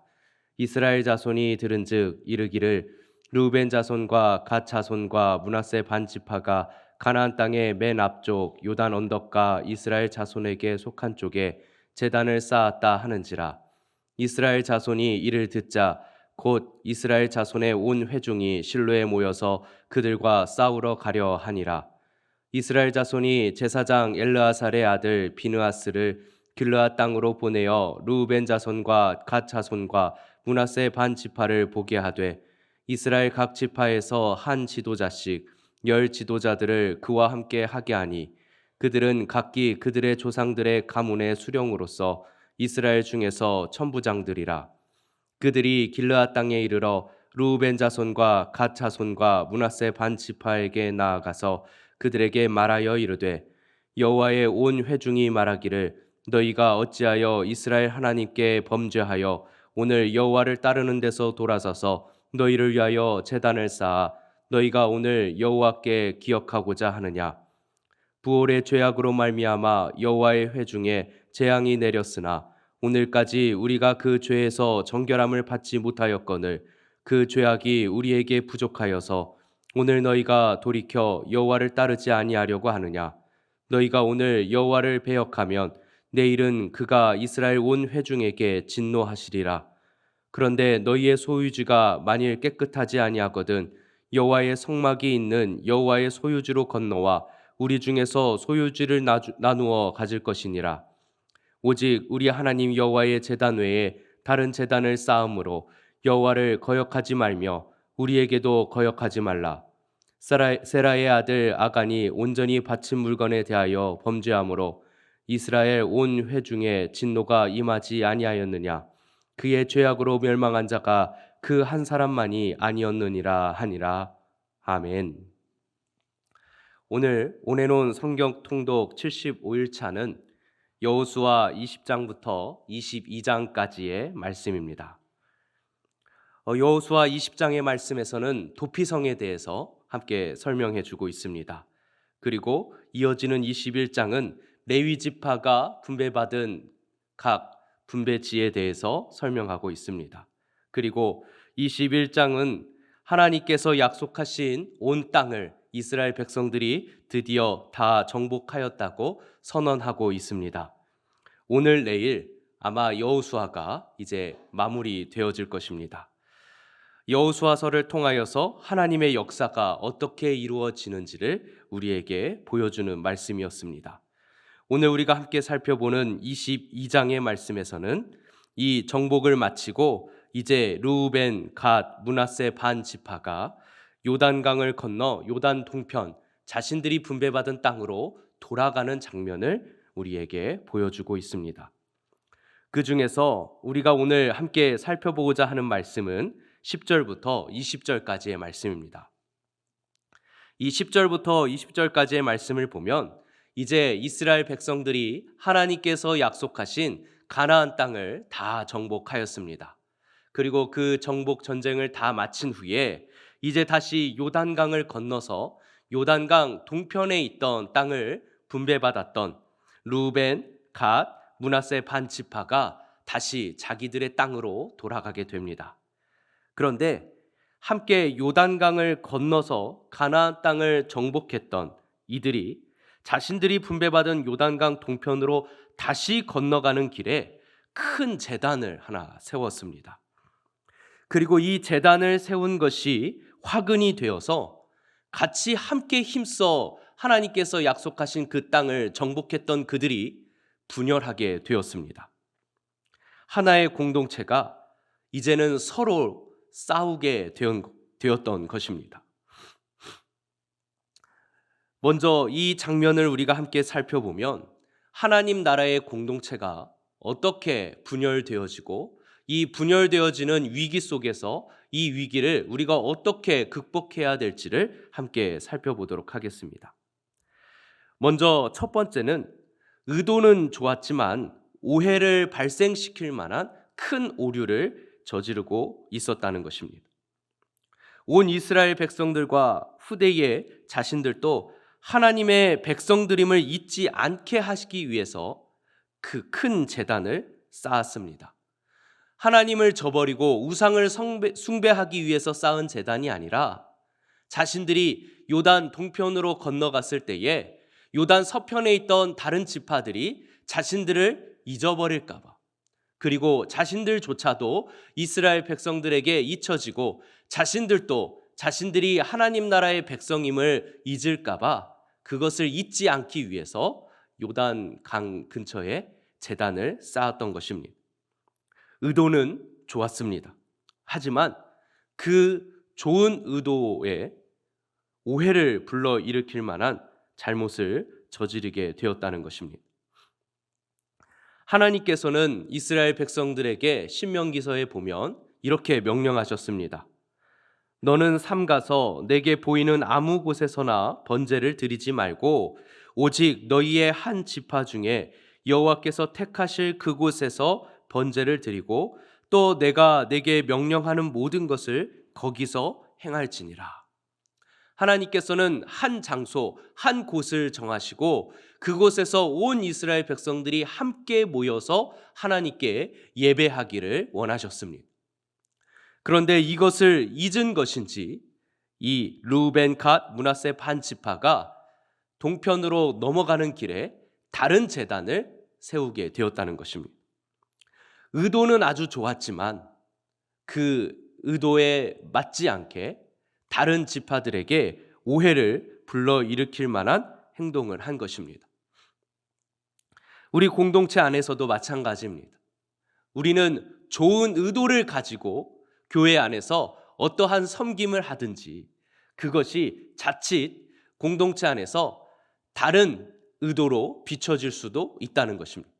이스라엘 자손이 들은즉 이르기를 르우벤 자손과 갓 자손과 므낫세 반 지파가 가나안 땅의 맨 앞쪽 요단 언덕가 이스라엘 자손에게 속한 쪽에 제단을 쌓았다 하는지라. 이스라엘 자손이 이를 듣자 곧 이스라엘 자손의 온 회중이 실로에 모여서 그들과 싸우러 가려 하니라. 이스라엘 자손이 제사장 엘르아살의 아들 비느하스를 길르앗 땅으로 보내어 르우벤 자손과 갓 자손과 므낫세 반 지파를 보게 하되 이스라엘 각 지파에서 한 지도자씩 10 지도자들을 그와 함께 하게 하니 그들은 각기 그들의 조상들의 가문의 수령으로서 이스라엘 중에서 천부장들이라. 그들이 길르앗 땅에 이르러 르우벤 자손과 갓 자손과 므낫세 반 지파에게 나아가서 그들에게 말하여 이르되 여호와의 온 회중이 말하기를 너희가 어찌하여 이스라엘 하나님께 범죄하여 오늘 여호와를 따르는 데서 돌아서서 너희를 위하여 제단을 쌓아 너희가 오늘 여호와께 기억하고자 하느냐. 부올의 죄악으로 말미암아 여호와의 회중에 재앙이 내렸으나 오늘까지 우리가 그 죄에서 정결함을 받지 못하였거늘 그 죄악이 우리에게 부족하여서 오늘 너희가 돌이켜 여호와를 따르지 아니하려고 하느냐. 너희가 오늘 여호와를 배역하면 내일은 그가 이스라엘 온 회중에게 진노하시리라. 그런데 너희의 소유지가 만일 깨끗하지 아니하거든 여호와의 성막이 있는 여호와의 소유지로 건너와 우리 중에서 소유지를 나누어 가질 것이니라. 오직 우리 하나님 여호와의 제단 외에 다른 제단을 쌓음으로 여호와를 거역하지 말며 우리에게도 거역하지 말라. 세라의 아들 아간이 온전히 바친 물건에 대하여 범죄함으로 이스라엘 온 회중에 진노가 임하지 아니하였느냐. 그의 죄악으로 멸망한 자가 그 한 사람만이 아니었느니라 하니라. 아멘. 오늘 온해놓은 성경 통독 75일차는 여호수아 20장부터 22장까지의 말씀입니다. 여호수아 20장의 말씀에서는 도피성에 대해서 함께 설명해 주고 있습니다. 그리고 이어지는 21장은 레위 지파가 분배받은 각 분배지에 대해서 설명하고 있습니다. 그리고 21장은 하나님께서 약속하신 온 땅을 이스라엘 백성들이 드디어 다 정복하였다고 선언하고 있습니다. 오늘 내일 아마 여호수아가 이제 마무리되어질 것입니다. 여호수아서를 통하여서 하나님의 역사가 어떻게 이루어지는지를 우리에게 보여주는 말씀이었습니다. 오늘 우리가 함께 살펴보는 22장의 말씀에서는 이 정복을 마치고 이제 르우벤, 갓, 므낫세 반 지파가 요단강을 건너 요단 동편 자신들이 분배받은 땅으로 돌아가는 장면을 우리에게 보여주고 있습니다. 그 중에서 우리가 오늘 함께 살펴보고자 하는 말씀은 10절부터 20절까지의 말씀입니다. 이 10절부터 20절까지의 말씀을 보면 이제 이스라엘 백성들이 하나님께서 약속하신 가나안 땅을 다 정복하였습니다. 그리고 그 정복 전쟁을 다 마친 후에 이제 다시 요단강을 건너서 요단강 동편에 있던 땅을 분배받았던 르우벤, 갓, 므낫세 반 지파가 다시 자기들의 땅으로 돌아가게 됩니다. 그런데 함께 요단강을 건너서 가나안 땅을 정복했던 이들이 자신들이 분배받은 요단강 동편으로 다시 건너가는 길에 큰 제단을 하나 세웠습니다. 그리고 이 제단을 세운 것이 화근이 되어서 같이 함께 힘써 하나님께서 약속하신 그 땅을 정복했던 그들이 분열하게 되었습니다. 하나의 공동체가 이제는 서로 싸우게 되었던 것입니다. 먼저 이 장면을 우리가 함께 살펴보면 하나님 나라의 공동체가 어떻게 분열되어지고 이 분열되어지는 위기 속에서 이 위기를 우리가 어떻게 극복해야 될지를 함께 살펴보도록 하겠습니다. 먼저 첫 번째는 의도는 좋았지만 오해를 발생시킬 만한 큰 오류를 저지르고 있었다는 것입니다. 온 이스라엘 백성들과 후대의 자신들도 하나님의 백성들임을 잊지 않게 하시기 위해서 그 큰 제단을 쌓았습니다. 하나님을 저버리고 우상을 숭배하기 위해서 쌓은 제단이 아니라 자신들이 요단 동편으로 건너갔을 때에 요단 서편에 있던 다른 지파들이 자신들을 잊어버릴까 봐, 그리고 자신들조차도 이스라엘 백성들에게 잊혀지고 자신들도 자신들이 하나님 나라의 백성임을 잊을까 봐 그것을 잊지 않기 위해서 요단 강 근처에 제단을 쌓았던 것입니다. 의도는 좋았습니다. 하지만 그 좋은 의도에 오해를 불러일으킬 만한 잘못을 저지르게 되었다는 것입니다. 하나님께서는 이스라엘 백성들에게 신명기서에 보면 이렇게 명령하셨습니다. 너는 삼가서 내게 보이는 아무 곳에서나 번제를 드리지 말고 오직 너희의 한 지파 중에 여호와께서 택하실 그곳에서 번제를 드리고 또 내가 내게 명령하는 모든 것을 거기서 행할지니라. 하나님께서는 한 장소, 한 곳을 정하시고 그곳에서 온 이스라엘 백성들이 함께 모여서 하나님께 예배하기를 원하셨습니다. 그런데 이것을 잊은 것인지 이 르우벤, 갓, 므낫세 반 지파가 동편으로 넘어가는 길에 다른 제단을 세우게 되었다는 것입니다. 의도는 아주 좋았지만 그 의도에 맞지 않게 다른 지파들에게 오해를 불러일으킬 만한 행동을 한 것입니다. 우리 공동체 안에서도 마찬가지입니다. 우리는 좋은 의도를 가지고 교회 안에서 어떠한 섬김을 하든지 그것이 자칫 공동체 안에서 다른 의도로 비춰질 수도 있다는 것입니다.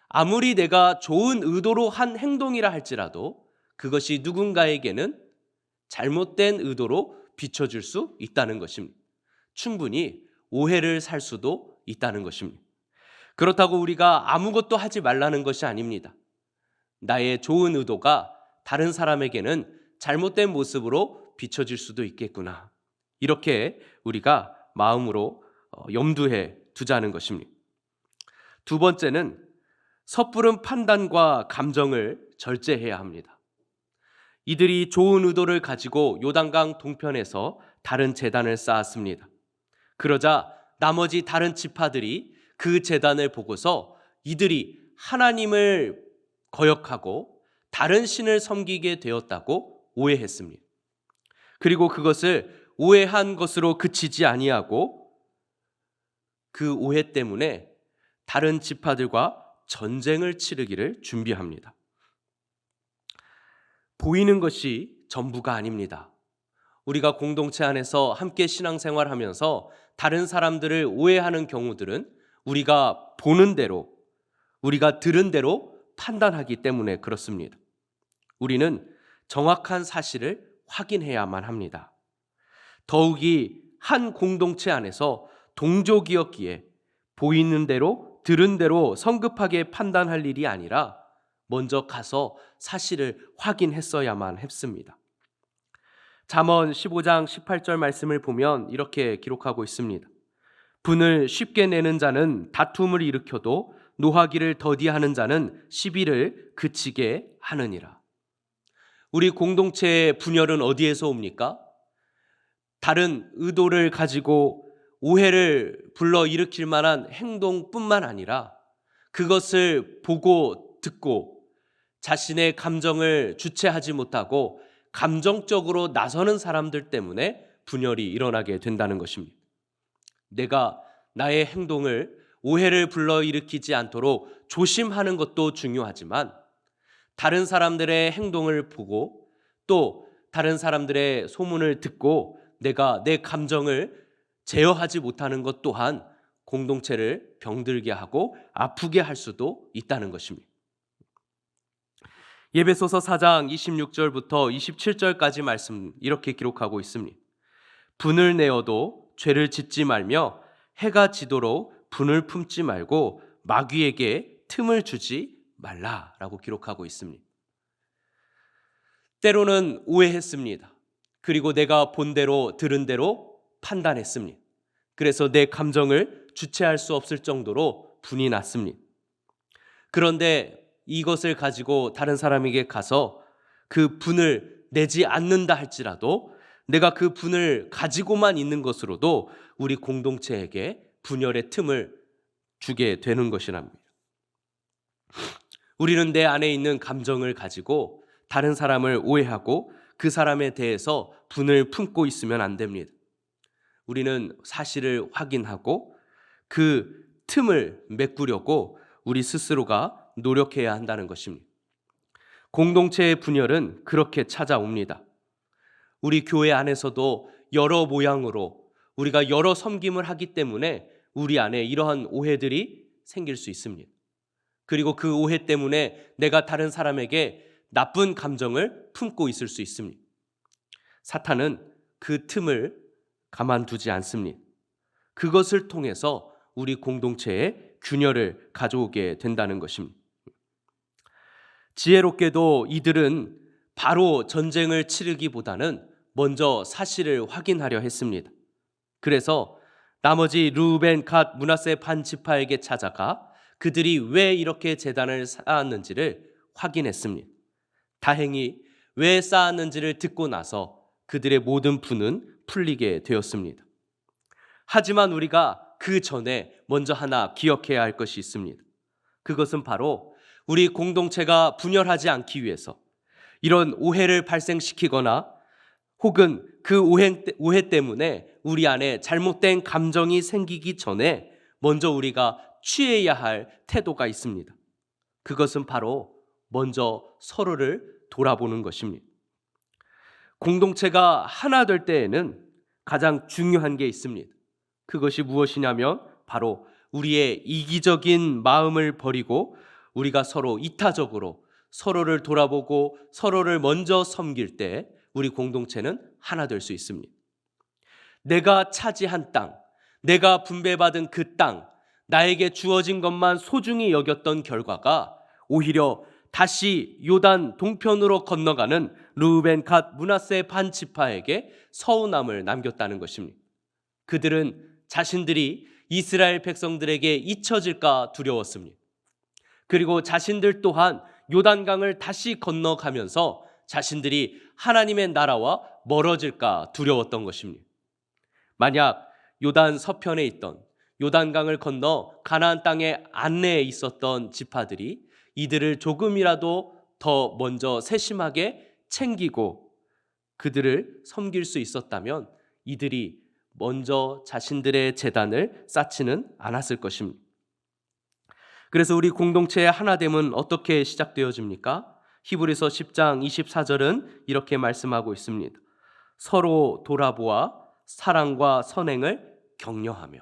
아무리 내가 좋은 의도로 한 행동이라 할지라도 그것이 누군가에게는 잘못된 의도로 비춰질 수 있다는 것입니다. 충분히 오해를 살 수도 있다는 것입니다. 그렇다고 우리가 아무것도 하지 말라는 것이 아닙니다. 나의 좋은 의도가 다른 사람에게는 잘못된 모습으로 비춰질 수도 있겠구나. 이렇게 우리가 마음으로 염두에 두자는 것입니다. 두 번째는 섣부른 판단과 감정을 절제해야 합니다. 이들이 좋은 의도를 가지고 요단강 동편에서 다른 제단을 쌓았습니다. 그러자 나머지 다른 지파들이 그 제단을 보고서 이들이 하나님을 거역하고 다른 신을 섬기게 되었다고 오해했습니다. 그리고 그것을 오해한 것으로 그치지 아니하고 그 오해 때문에 다른 지파들과 전쟁을 치르기를 준비합니다. 보이는 것이 전부가 아닙니다. 우리가 공동체 안에서 함께 신앙생활하면서 다른 사람들을 오해하는 경우들은 우리가 보는 대로, 우리가 들은 대로 판단하기 때문에 그렇습니다. 우리는 정확한 사실을 확인해야만 합니다. 더욱이 한 공동체 안에서 동족이었기에 보이는 대로 들은 대로 성급하게 판단할 일이 아니라 먼저 가서 사실을 확인했어야만 했습니다. 잠언 15장 18절 말씀을 보면 이렇게 기록하고 있습니다. 분을 쉽게 내는 자는 다툼을 일으켜도 노하기를 더디하는 자는 시비를 그치게 하느니라. 우리 공동체의 분열은 어디에서 옵니까? 다른 의도를 가지고 오해를 불러일으킬 만한 행동뿐만 아니라 그것을 보고 듣고 자신의 감정을 주체하지 못하고 감정적으로 나서는 사람들 때문에 분열이 일어나게 된다는 것입니다. 내가 나의 행동을 오해를 불러일으키지 않도록 조심하는 것도 중요하지만 다른 사람들의 행동을 보고 또 다른 사람들의 소문을 듣고 내가 내 감정을 제어하지 못하는 것 또한 공동체를 병들게 하고 아프게 할 수도 있다는 것입니다. 예배소서 4장 26절부터 27절까지 말씀 이렇게 기록하고 있습니다. 분을 내어도 죄를 짓지 말며 해가 지도록 분을 품지 말고 마귀에게 틈을 주지 말라라고 기록하고 있습니다. 때로는 오해했습니다. 그리고 내가 본 대로 들은 대로 판단했습니다. 그래서 내 감정을 주체할 수 없을 정도로 분이 났습니다. 그런데 이것을 가지고 다른 사람에게 가서 그 분을 내지 않는다 할지라도 내가 그 분을 가지고만 있는 것으로도 우리 공동체에게 분열의 틈을 주게 되는 것이랍니다. 우리는 내 안에 있는 감정을 가지고 다른 사람을 오해하고 그 사람에 대해서 분을 품고 있으면 안 됩니다. 우리는 사실을 확인하고 그 틈을 메꾸려고 우리 스스로가 노력해야 한다는 것입니다. 공동체의 분열은 그렇게 찾아옵니다. 우리 교회 안에서도 여러 모양으로 우리가 여러 섬김을 하기 때문에 우리 안에 이러한 오해들이 생길 수 있습니다. 그리고 그 오해 때문에 내가 다른 사람에게 나쁜 감정을 품고 있을 수 있습니다. 사탄은 그 틈을 가만두지 않습니다. 그것을 통해서 우리 공동체에 균열을 가져오게 된다는 것입니다. 지혜롭게도 이들은 바로 전쟁을 치르기보다는 먼저 사실을 확인하려 했습니다. 그래서 나머지 르우벤, 갓, 므낫세 반 지파에게 찾아가 그들이 왜 이렇게 제단을 쌓았는지를 확인했습니다. 다행히 왜 쌓았는지를 듣고 나서 그들의 모든 분은 풀리게 되었습니다. 하지만 우리가 그 전에 먼저 하나 기억해야 할 것이 있습니다. 그것은 바로 우리 공동체가 분열하지 않기 위해서 이런 오해를 발생시키거나 혹은 그 오해 때문에 우리 안에 잘못된 감정이 생기기 전에 먼저 우리가 취해야 할 태도가 있습니다. 그것은 바로 먼저 서로를 돌아보는 것입니다. 공동체가 하나 될 때에는 가장 중요한 게 있습니다. 그것이 무엇이냐면 바로 우리의 이기적인 마음을 버리고 우리가 서로 이타적으로 서로를 돌아보고 서로를 먼저 섬길 때 우리 공동체는 하나 될 수 있습니다. 내가 차지한 땅, 내가 분배받은 그 땅, 나에게 주어진 것만 소중히 여겼던 결과가 오히려 다시 요단 동편으로 건너가는 르우벤, 갓, 므낫세 반 지파에게 서운함을 남겼다는 것입니다. 그들은 자신들이 이스라엘 백성들에게 잊혀질까 두려웠습니다. 그리고 자신들 또한 요단강을 다시 건너가면서 자신들이 하나님의 나라와 멀어질까 두려웠던 것입니다. 만약 요단 서편에 있던 요단강을 건너 가나안 땅의 안내에 있었던 지파들이 이들을 조금이라도 더 먼저 세심하게 챙기고 그들을 섬길 수 있었다면 이들이 먼저 자신들의 제단을 쌓지는 않았을 것입니다. 그래서 우리 공동체의 하나됨은 어떻게 시작되어집니까? 히브리서 10장 24절은 이렇게 말씀하고 있습니다. 서로 돌아보아 사랑과 선행을 격려하며.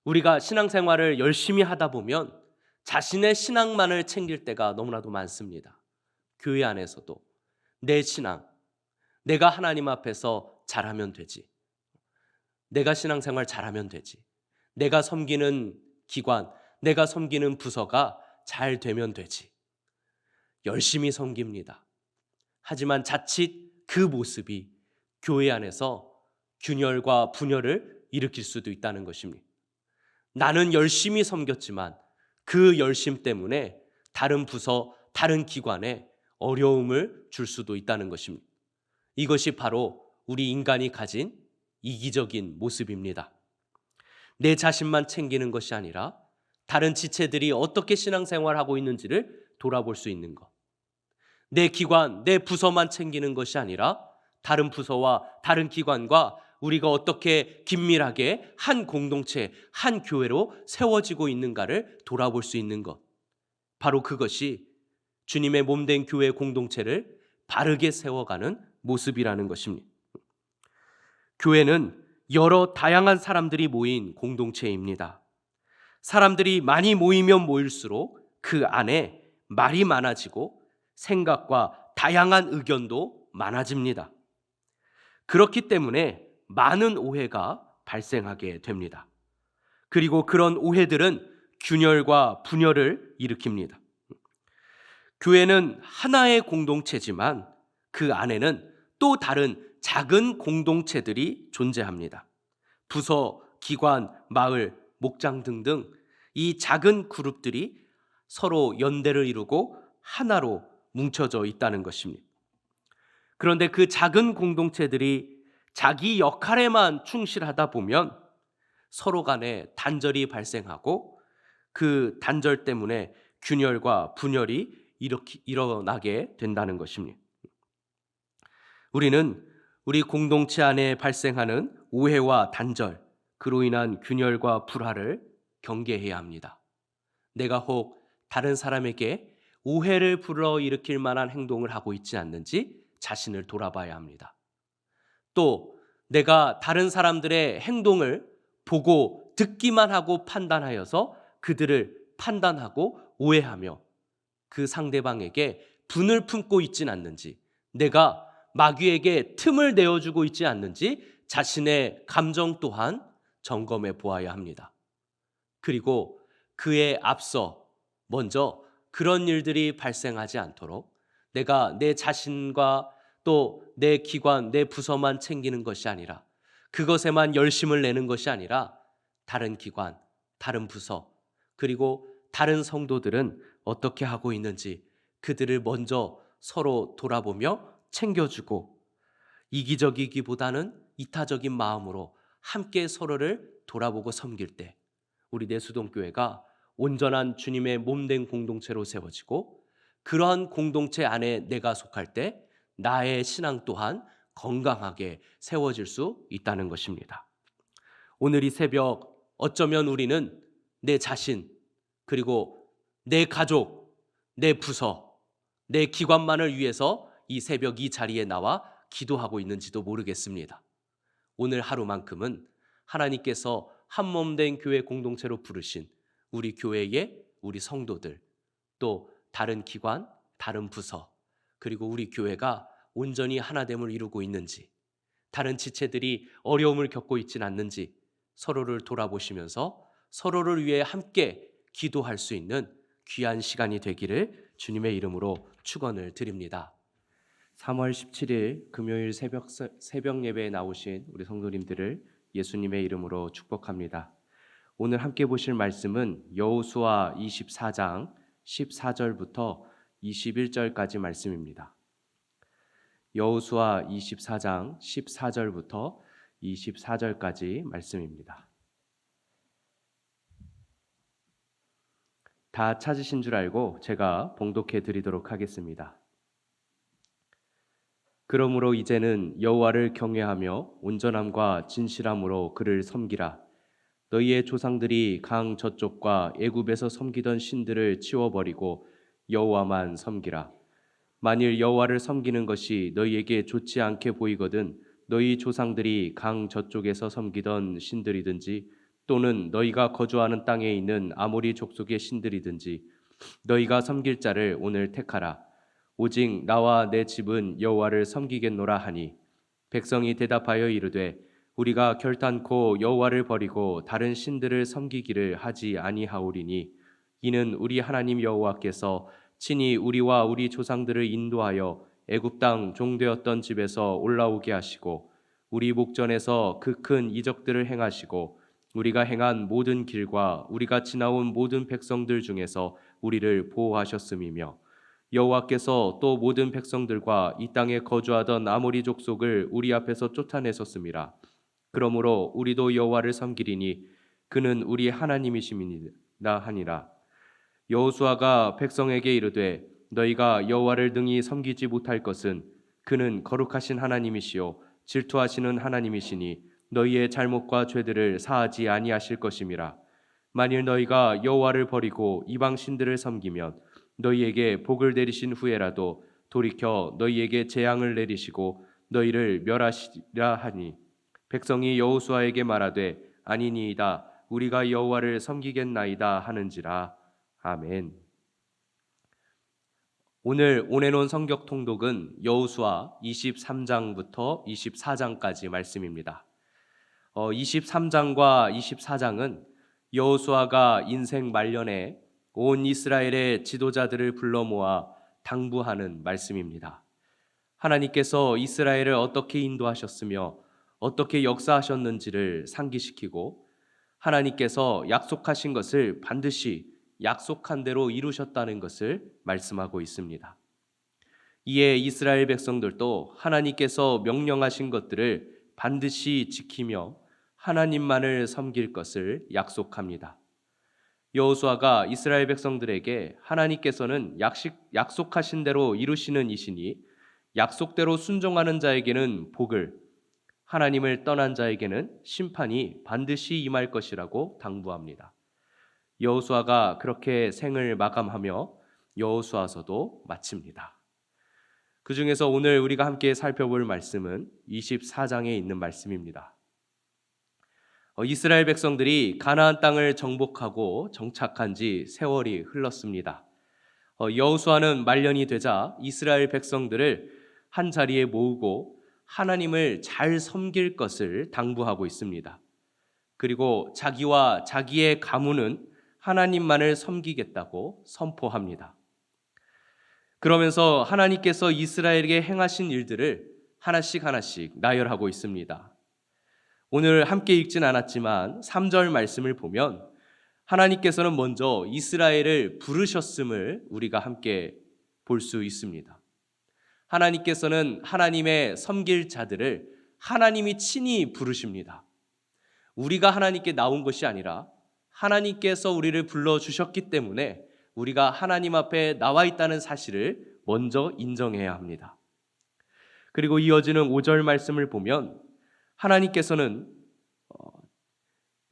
우리가 신앙생활을 열심히 하다 보면 자신의 신앙만을 챙길 때가 너무나도 많습니다. 교회 안에서도 내 신앙, 내가 하나님 앞에서 잘하면 되지. 내가 신앙생활 잘하면 되지. 내가 섬기는 기관, 내가 섬기는 부서가 잘 되면 되지. 열심히 섬깁니다. 하지만 자칫 그 모습이 교회 안에서 균열과 분열을 일으킬 수도 있다는 것입니다. 나는 열심히 섬겼지만 그 열심 때문에 다른 부서, 다른 기관에 어려움을 줄 수도 있다는 것입니다. 이것이 바로 우리 인간이 가진 이기적인 모습입니다. 내 자신만 챙기는 것이 아니라 다른 지체들이 어떻게 신앙생활하고 있는지를 돌아볼 수 있는 것. 내 기관, 내 부서만 챙기는 것이 아니라 다른 부서와 다른 기관과 우리가 어떻게 긴밀하게 한 공동체, 한 교회로 세워지고 있는가를 돌아볼 수 있는 것. 바로 그것이 주님의 몸된 교회 공동체를 바르게 세워가는 모습이라는 것입니다. 교회는 여러 다양한 사람들이 모인 공동체입니다. 사람들이 많이 모이면 모일수록 그 안에 말이 많아지고 생각과 다양한 의견도 많아집니다. 그렇기 때문에 많은 오해가 발생하게 됩니다. 그리고 그런 오해들은 균열과 분열을 일으킵니다. 교회는 하나의 공동체지만 그 안에는 또 다른 작은 공동체들이 존재합니다. 부서, 기관, 마을, 목장 등등 이 작은 그룹들이 서로 연대를 이루고 하나로 뭉쳐져 있다는 것입니다. 그런데 그 작은 공동체들이 자기 역할에만 충실하다 보면 서로 간에 단절이 발생하고 그 단절 때문에 균열과 분열이 일어나게 된다는 것입니다. 우리는 우리 공동체 안에 발생하는 오해와 단절, 그로 인한 균열과 불화를 경계해야 합니다. 내가 혹 다른 사람에게 오해를 불러일으킬 만한 행동을 하고 있지 않는지 자신을 돌아봐야 합니다. 또 내가 다른 사람들의 행동을 보고 듣기만 하고 판단하여서 그들을 판단하고 오해하며 그 상대방에게 분을 품고 있진 않는지, 내가 마귀에게 틈을 내어주고 있지 않는지 자신의 감정 또한 점검해 보아야 합니다. 그리고 그에 앞서 먼저 그런 일들이 발생하지 않도록 내가 내 자신과 또 내 기관, 내 부서만 챙기는 것이 아니라 그것에만 열심을 내는 것이 아니라 다른 기관, 다른 부서, 그리고 다른 성도들은 어떻게 하고 있는지 그들을 먼저 서로 돌아보며 챙겨주고 이기적이기보다는 이타적인 마음으로 함께 서로를 돌아보고 섬길 때 우리 내수동교회가 온전한 주님의 몸된 공동체로 세워지고 그러한 공동체 안에 내가 속할 때 나의 신앙 또한 건강하게 세워질 수 있다는 것입니다. 오늘 이 새벽 어쩌면 우리는 내 자신 그리고 내 가족, 내 부서, 내 기관만을 위해서 이 새벽 이 자리에 나와 기도하고 있는지도 모르겠습니다. 오늘 하루만큼은 하나님께서 한 몸된 교회 공동체로 부르신 우리 교회의 우리 성도들, 또 다른 기관, 다른 부서, 그리고 우리 교회가 온전히 하나됨을 이루고 있는지, 다른 지체들이 어려움을 겪고 있지는 않는지 서로를 돌아보시면서 서로를 위해 함께 기도할 수 있는 귀한 시간이 되기를 주님의 이름으로 축원을 드립니다. 3월 17일 금요일 새벽 예배에 나오신 우리 성도님들을 예수님의 이름으로 축복합니다. 오늘 함께 보실 말씀은 여호수아 24장 14절부터 21절까지 말씀입니다. 여호수아 24장 14절부터 24절까지 말씀입니다. 다 찾으신 줄 알고 제가 봉독해 드리도록 하겠습니다. 그러므로 이제는 여호와를 경외하며 온전함과 진실함으로 그를 섬기라. 너희의 조상들이 강 저쪽과 애굽에서 섬기던 신들을 치워버리고 여호와만 섬기라. 만일 여호와를 섬기는 것이 너희에게 좋지 않게 보이거든 너희 조상들이 강 저쪽에서 섬기던 신들이든지 또는 너희가 거주하는 땅에 있는 아모리 족속의 신들이든지 너희가 섬길 자를 오늘 택하라. 오직 나와 내 집은 여호와를 섬기겠노라 하니 백성이 대답하여 이르되 우리가 결단코 여호와를 버리고 다른 신들을 섬기기를 하지 아니하오리니 이는 우리 하나님 여호와께서 친히 우리와 우리 조상들을 인도하여 애굽 땅 종되었던 집에서 올라오게 하시고 우리 목전에서 그 큰 이적들을 행하시고 우리가 행한 모든 길과 우리가 지나온 모든 백성들 중에서 우리를 보호하셨음이며 여호와께서 또 모든 백성들과 이 땅에 거주하던 아모리 족속을 우리 앞에서 쫓아내셨음이라. 그러므로 우리도 여호와를 섬기리니 그는 우리 하나님이심이니라 하니라. 여호수아가 백성에게 이르되 너희가 여호와를 능히 섬기지 못할 것은 그는 거룩하신 하나님이시요 질투하시는 하나님이시니 너희의 잘못과 죄들을 사하지 아니하실 것임이라. 만일 너희가 여호와를 버리고 이방 신들을 섬기면 너희에게 복을 내리신 후에라도 돌이켜 너희에게 재앙을 내리시고 너희를 멸하시리라 하니 백성이 여호수아에게 말하되 아니니이다 우리가 여호와를 섬기겠나이다 하는지라. 아멘. 오늘 온해논 성격 통독은 여호수아 23장부터 24장까지 말씀입니다. 23장과 24장은 여호수아가 인생 말년에 온 이스라엘의 지도자들을 불러 모아 당부하는 말씀입니다. 하나님께서 이스라엘을 어떻게 인도하셨으며 어떻게 역사하셨는지를 상기시키고 하나님께서 약속하신 것을 반드시 약속한 대로 이루셨다는 것을 말씀하고 있습니다. 이에 이스라엘 백성들도 하나님께서 명령하신 것들을 반드시 지키며 하나님만을 섬길 것을 약속합니다. 여호수아가 이스라엘 백성들에게 하나님께서는 약속하신 대로 이루시는 이시니 약속대로 순종하는 자에게는 복을, 하나님을 떠난 자에게는 심판이 반드시 임할 것이라고 당부합니다. 여호수아가 그렇게 생을 마감하며 여호수아서도 마칩니다. 그 중에서 오늘 우리가 함께 살펴볼 말씀은 24장에 있는 말씀입니다. 이스라엘 백성들이 가나안 땅을 정복하고 정착한 지 세월이 흘렀습니다. 여호수아는 말년이 되자 이스라엘 백성들을 한 자리에 모으고 하나님을 잘 섬길 것을 당부하고 있습니다. 그리고 자기와 자기의 가문은 하나님만을 섬기겠다고 선포합니다. 그러면서 하나님께서 이스라엘에게 행하신 일들을 하나씩 나열하고 있습니다. 오늘 함께 읽진 않았지만 3절 말씀을 보면 하나님께서는 먼저 이스라엘을 부르셨음을 우리가 함께 볼 수 있습니다. 하나님께서는 하나님의 섬길 자들을 하나님이 친히 부르십니다. 우리가 하나님께 나온 것이 아니라 하나님께서 우리를 불러주셨기 때문에 우리가 하나님 앞에 나와 있다는 사실을 먼저 인정해야 합니다. 그리고 이어지는 5절 말씀을 보면 하나님께서는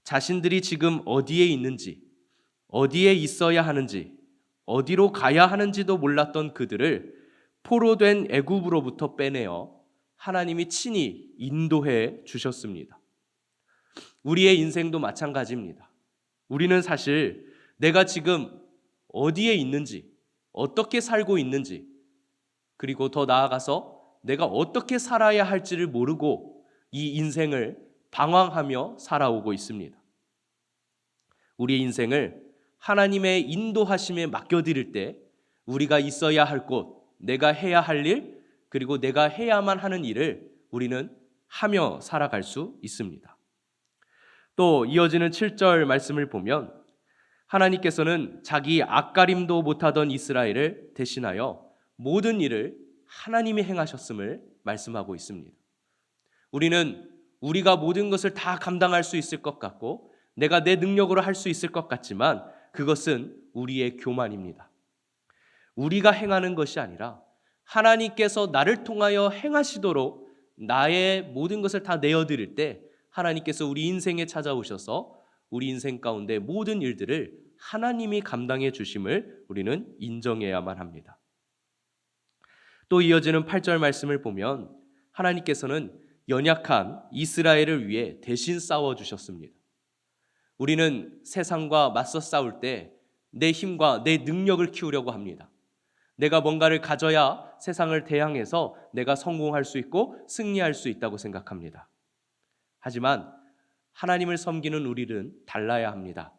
자신들이 지금 어디에 있는지, 어디에 있어야 하는지, 어디로 가야 하는지도 몰랐던 그들을 포로된 애굽으로부터 빼내어 하나님이 친히 인도해 주셨습니다. 우리의 인생도 마찬가지입니다. 우리는 사실 내가 지금 어디에 있는지, 어떻게 살고 있는지, 그리고 더 나아가서 내가 어떻게 살아야 할지를 모르고 이 인생을 방황하며 살아오고 있습니다. 우리의 인생을 하나님의 인도하심에 맡겨드릴 때 우리가 있어야 할 곳, 내가 해야 할 일, 그리고 내가 해야만 하는 일을 우리는 하며 살아갈 수 있습니다. 또 이어지는 7절 말씀을 보면 하나님께서는 자기 앞가림도 못하던 이스라엘을 대신하여 모든 일을 하나님이 행하셨음을 말씀하고 있습니다. 우리는 우리가 모든 것을 다 감당할 수 있을 것 같고 내가 내 능력으로 할 수 있을 것 같지만 그것은 우리의 교만입니다. 우리가 행하는 것이 아니라 하나님께서 나를 통하여 행하시도록 나의 모든 것을 다 내어드릴 때 하나님께서 우리 인생에 찾아오셔서 우리 인생 가운데 모든 일들을 하나님이 감당해 주심을 우리는 인정해야만 합니다. 또 이어지는 8절 말씀을 보면 하나님께서는 연약한 이스라엘을 위해 대신 싸워주셨습니다. 우리는 세상과 맞서 싸울 때 내 힘과 내 능력을 키우려고 합니다. 내가 뭔가를 가져야 세상을 대항해서 내가 성공할 수 있고 승리할 수 있다고 생각합니다. 하지만 하나님을 섬기는 우리는 달라야 합니다.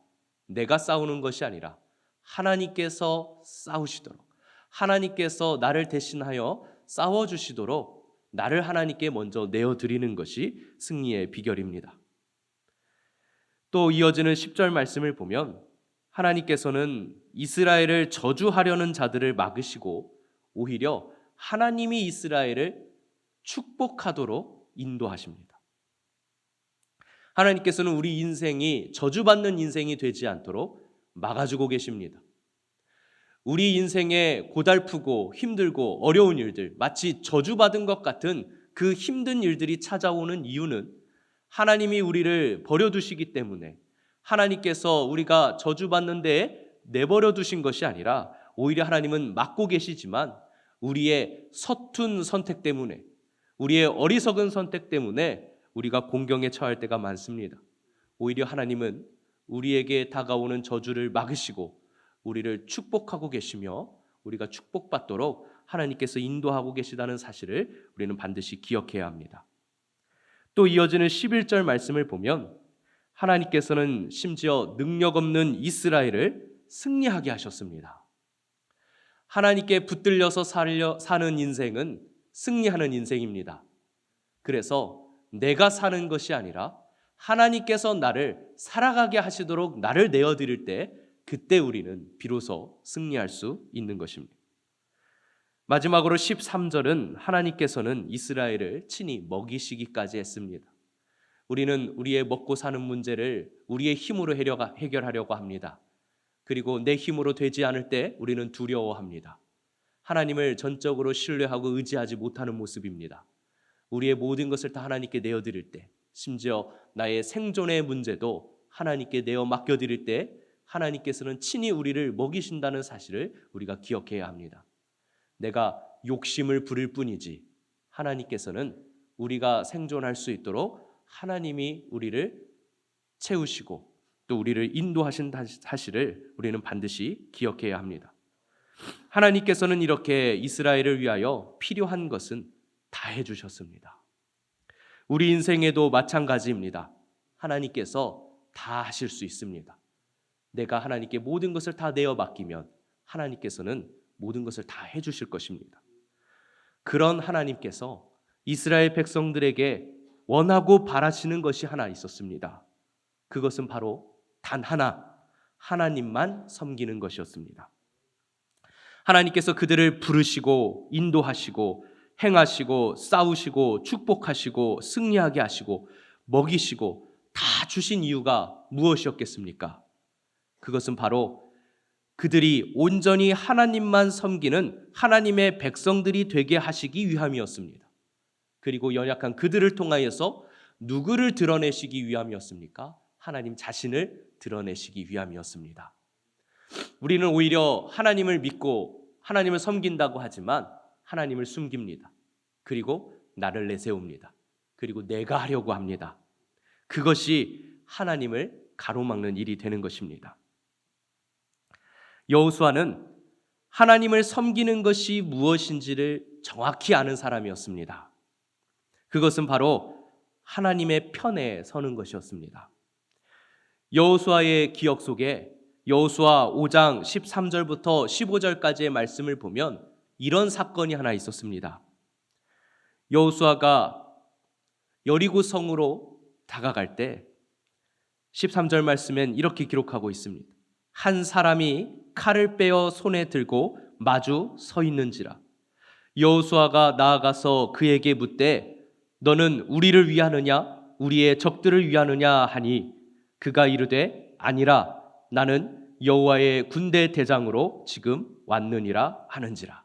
내가 싸우는 것이 아니라 하나님께서 싸우시도록, 하나님께서 나를 대신하여 싸워주시도록 나를 하나님께 먼저 내어드리는 것이 승리의 비결입니다. 또 이어지는 10절 말씀을 보면 하나님께서는 이스라엘을 저주하려는 자들을 막으시고 오히려 하나님이 이스라엘을 축복하도록 인도하십니다. 하나님께서는 우리 인생이 저주받는 인생이 되지 않도록 막아주고 계십니다. 우리 인생에 고달프고 힘들고 어려운 일들, 마치 저주받은 것 같은 그 힘든 일들이 찾아오는 이유는 하나님이 우리를 버려두시기 때문에, 하나님께서 우리가 저주받는 데에 내버려 두신 것이 아니라 오히려 하나님은 막고 계시지만 우리의 서툰 선택 때문에, 우리의 어리석은 선택 때문에 우리가 공경에 처할 때가 많습니다. 오히려 하나님은 우리에게 다가오는 저주를 막으시고 우리를 축복하고 계시며 우리가 축복받도록 하나님께서 인도하고 계시다는 사실을 우리는 반드시 기억해야 합니다. 또 이어지는 11절 말씀을 보면 하나님께서는 심지어 능력 없는 이스라엘을 승리하게 하셨습니다. 하나님께 붙들려서 사는 인생은 승리하는 인생입니다. 그래서 내가 사는 것이 아니라 하나님께서 나를 살아가게 하시도록 나를 내어드릴 때, 그때 우리는 비로소 승리할 수 있는 것입니다. 마지막으로 13절은 하나님께서는 이스라엘을 친히 먹이시기까지 했습니다. 우리는 우리의 먹고 사는 문제를 우리의 힘으로 해결하려고 합니다. 그리고 내 힘으로 되지 않을 때 우리는 두려워합니다. 하나님을 전적으로 신뢰하고 의지하지 못하는 모습입니다. 우리의 모든 것을 다 하나님께 내어드릴 때, 심지어 나의 생존의 문제도 하나님께 내어 맡겨드릴 때 하나님께서는 친히 우리를 먹이신다는 사실을 우리가 기억해야 합니다. 내가 욕심을 부릴 뿐이지 하나님께서는 우리가 생존할 수 있도록 하나님이 우리를 채우시고 또 우리를 인도하신 사실을 우리는 반드시 기억해야 합니다. 하나님께서는 이렇게 이스라엘을 위하여 필요한 것은 다 해주셨습니다. 우리 인생에도 마찬가지입니다. 하나님께서 다 하실 수 있습니다. 내가 하나님께 모든 것을 다 내어 맡기면 하나님께서는 모든 것을 다 해주실 것입니다. 그런 하나님께서 이스라엘 백성들에게 원하고 바라시는 것이 하나 있었습니다. 그것은 바로 단 하나, 하나님만 섬기는 것이었습니다. 하나님께서 그들을 부르시고 인도하시고 행하시고 싸우시고 축복하시고 승리하게 하시고 먹이시고 다 주신 이유가 무엇이었겠습니까? 그것은 바로 그들이 온전히 하나님만 섬기는 하나님의 백성들이 되게 하시기 위함이었습니다. 그리고 연약한 그들을 통하여서 누구를 드러내시기 위함이었습니까? 하나님 자신을 드러내시기 위함이었습니다. 우리는 오히려 하나님을 믿고 하나님을 섬긴다고 하지만 하나님을 숨깁니다. 그리고 나를 내세웁니다. 그리고 내가 하려고 합니다. 그것이 하나님을 가로막는 일이 되는 것입니다. 여호수아는 하나님을 섬기는 것이 무엇인지를 정확히 아는 사람이었습니다. 그것은 바로 하나님의 편에 서는 것이었습니다. 여호수아의 기억 속에 여호수아 5장 13절부터 15절까지의 말씀을 보면 이런 사건이 하나 있었습니다. 여호수아가 여리고 성으로 다가갈 때 13절 말씀엔 이렇게 기록하고 있습니다. 한 사람이 칼을 빼어 손에 들고 마주 서 있는지라. 여호수아가 나아가서 그에게 묻되 너는 우리를 위하느냐 우리의 적들을 위하느냐 하니 그가 이르되 아니라 나는 여호와의 군대 대장으로 지금 왔느니라 하는지라.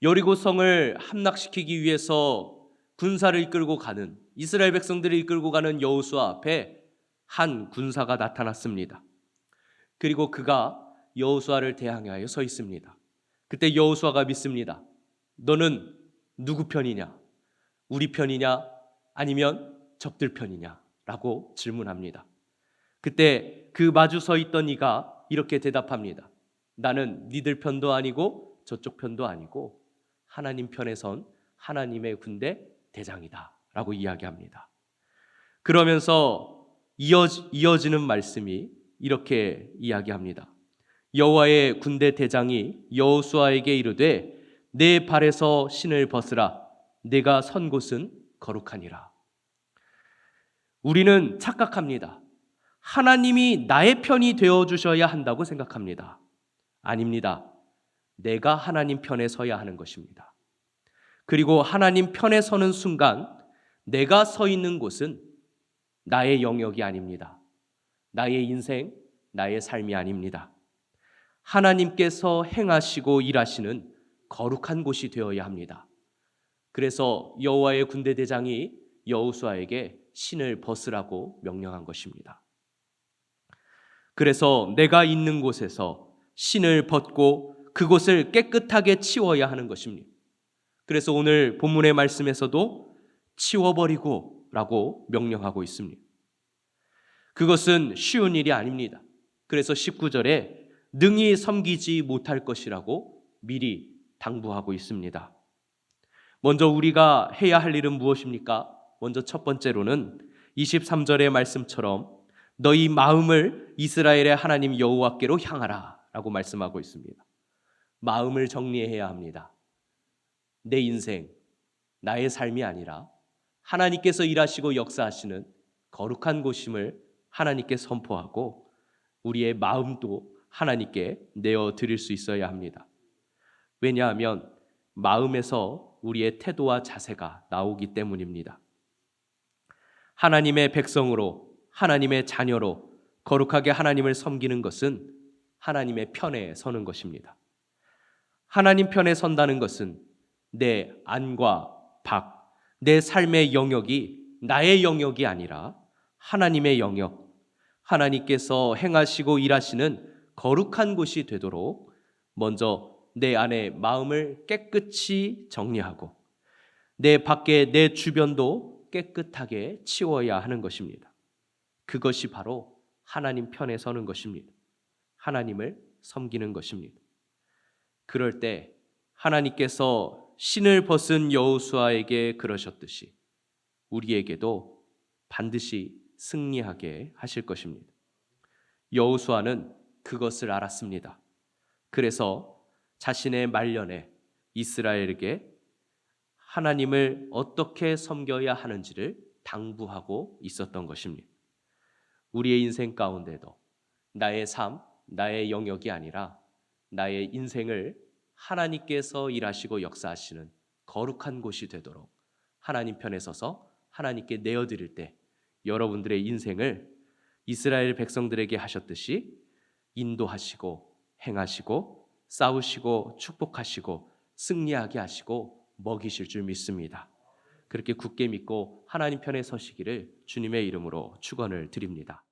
여리고 성을 함락시키기 위해서 군사를 이끌고 가는, 이스라엘 백성들을 이끌고 가는 여호수아 앞에 한 군사가 나타났습니다. 그리고 그가 여호수아를 대항하여 서 있습니다. 그때 여호수아가 믿습니다. 너는 누구 편이냐? 우리 편이냐? 아니면 적들 편이냐? 라고 질문합니다. 그때 그 마주 서 있던 이가 이렇게 대답합니다. 나는 니들 편도 아니고 저쪽 편도 아니고 하나님 편에 선 하나님의 군대 대장이다 라고 이야기합니다. 그러면서 이어지는 말씀이 이렇게 이야기합니다. 여호와의 군대 대장이 여호수아에게 이르되 내 발에서 신을 벗으라. 내가 선 곳은 거룩하니라. 우리는 착각합니다. 하나님이 나의 편이 되어주셔야 한다고 생각합니다. 아닙니다. 내가 하나님 편에 서야 하는 것입니다. 그리고 하나님 편에 서는 순간 내가 서 있는 곳은 나의 영역이 아닙니다. 나의 인생, 나의 삶이 아닙니다. 하나님께서 행하시고 일하시는 거룩한 곳이 되어야 합니다. 그래서 여호와의 군대 대장이 여호수아에게 신을 벗으라고 명령한 것입니다. 그래서 내가 있는 곳에서 신을 벗고 그곳을 깨끗하게 치워야 하는 것입니다. 그래서 오늘 본문의 말씀에서도 치워버리고 라고 명령하고 있습니다. 그것은 쉬운 일이 아닙니다. 그래서 19절에 능히 섬기지 못할 것이라고 미리 당부하고 있습니다. 먼저 우리가 해야 할 일은 무엇입니까? 먼저 첫 번째로는 23절의 말씀처럼 너희 마음을 이스라엘의 하나님 여호와께로 향하라 라고 말씀하고 있습니다. 마음을 정리해야 합니다. 내 인생, 나의 삶이 아니라 하나님께서 일하시고 역사하시는 거룩한 곳임을 하나님께 선포하고 우리의 마음도 하나님께 내어드릴 수 있어야 합니다. 왜냐하면 마음에서 우리의 태도와 자세가 나오기 때문입니다. 하나님의 백성으로, 하나님의 자녀로 거룩하게 하나님을 섬기는 것은 하나님의 편에 서는 것입니다. 하나님 편에 선다는 것은 내 안과 밖, 내 삶의 영역이 나의 영역이 아니라 하나님의 영역, 하나님께서 행하시고 일하시는 거룩한 곳이 되도록 먼저 내 안에 마음을 깨끗이 정리하고 내 밖에 내 주변도 깨끗하게 치워야 하는 것입니다. 그것이 바로 하나님 편에 서는 것입니다. 하나님을 섬기는 것입니다. 그럴 때 하나님께서 신을 벗은 여호수아에게 그러셨듯이 우리에게도 반드시 승리하게 하실 것입니다. 여호수아는 그것을 알았습니다. 그래서 자신의 말년에 이스라엘에게 하나님을 어떻게 섬겨야 하는지를 당부하고 있었던 것입니다. 우리의 인생 가운데도 나의 삶, 나의 영역이 아니라 나의 인생을 하나님께서 일하시고 역사하시는 거룩한 곳이 되도록 하나님 편에 서서 하나님께 내어드릴 때 여러분들의 인생을 이스라엘 백성들에게 하셨듯이 인도하시고 행하시고 싸우시고 축복하시고 승리하게 하시고 먹이실 줄 믿습니다. 그렇게 굳게 믿고 하나님 편에 서시기를 주님의 이름으로 축원을 드립니다.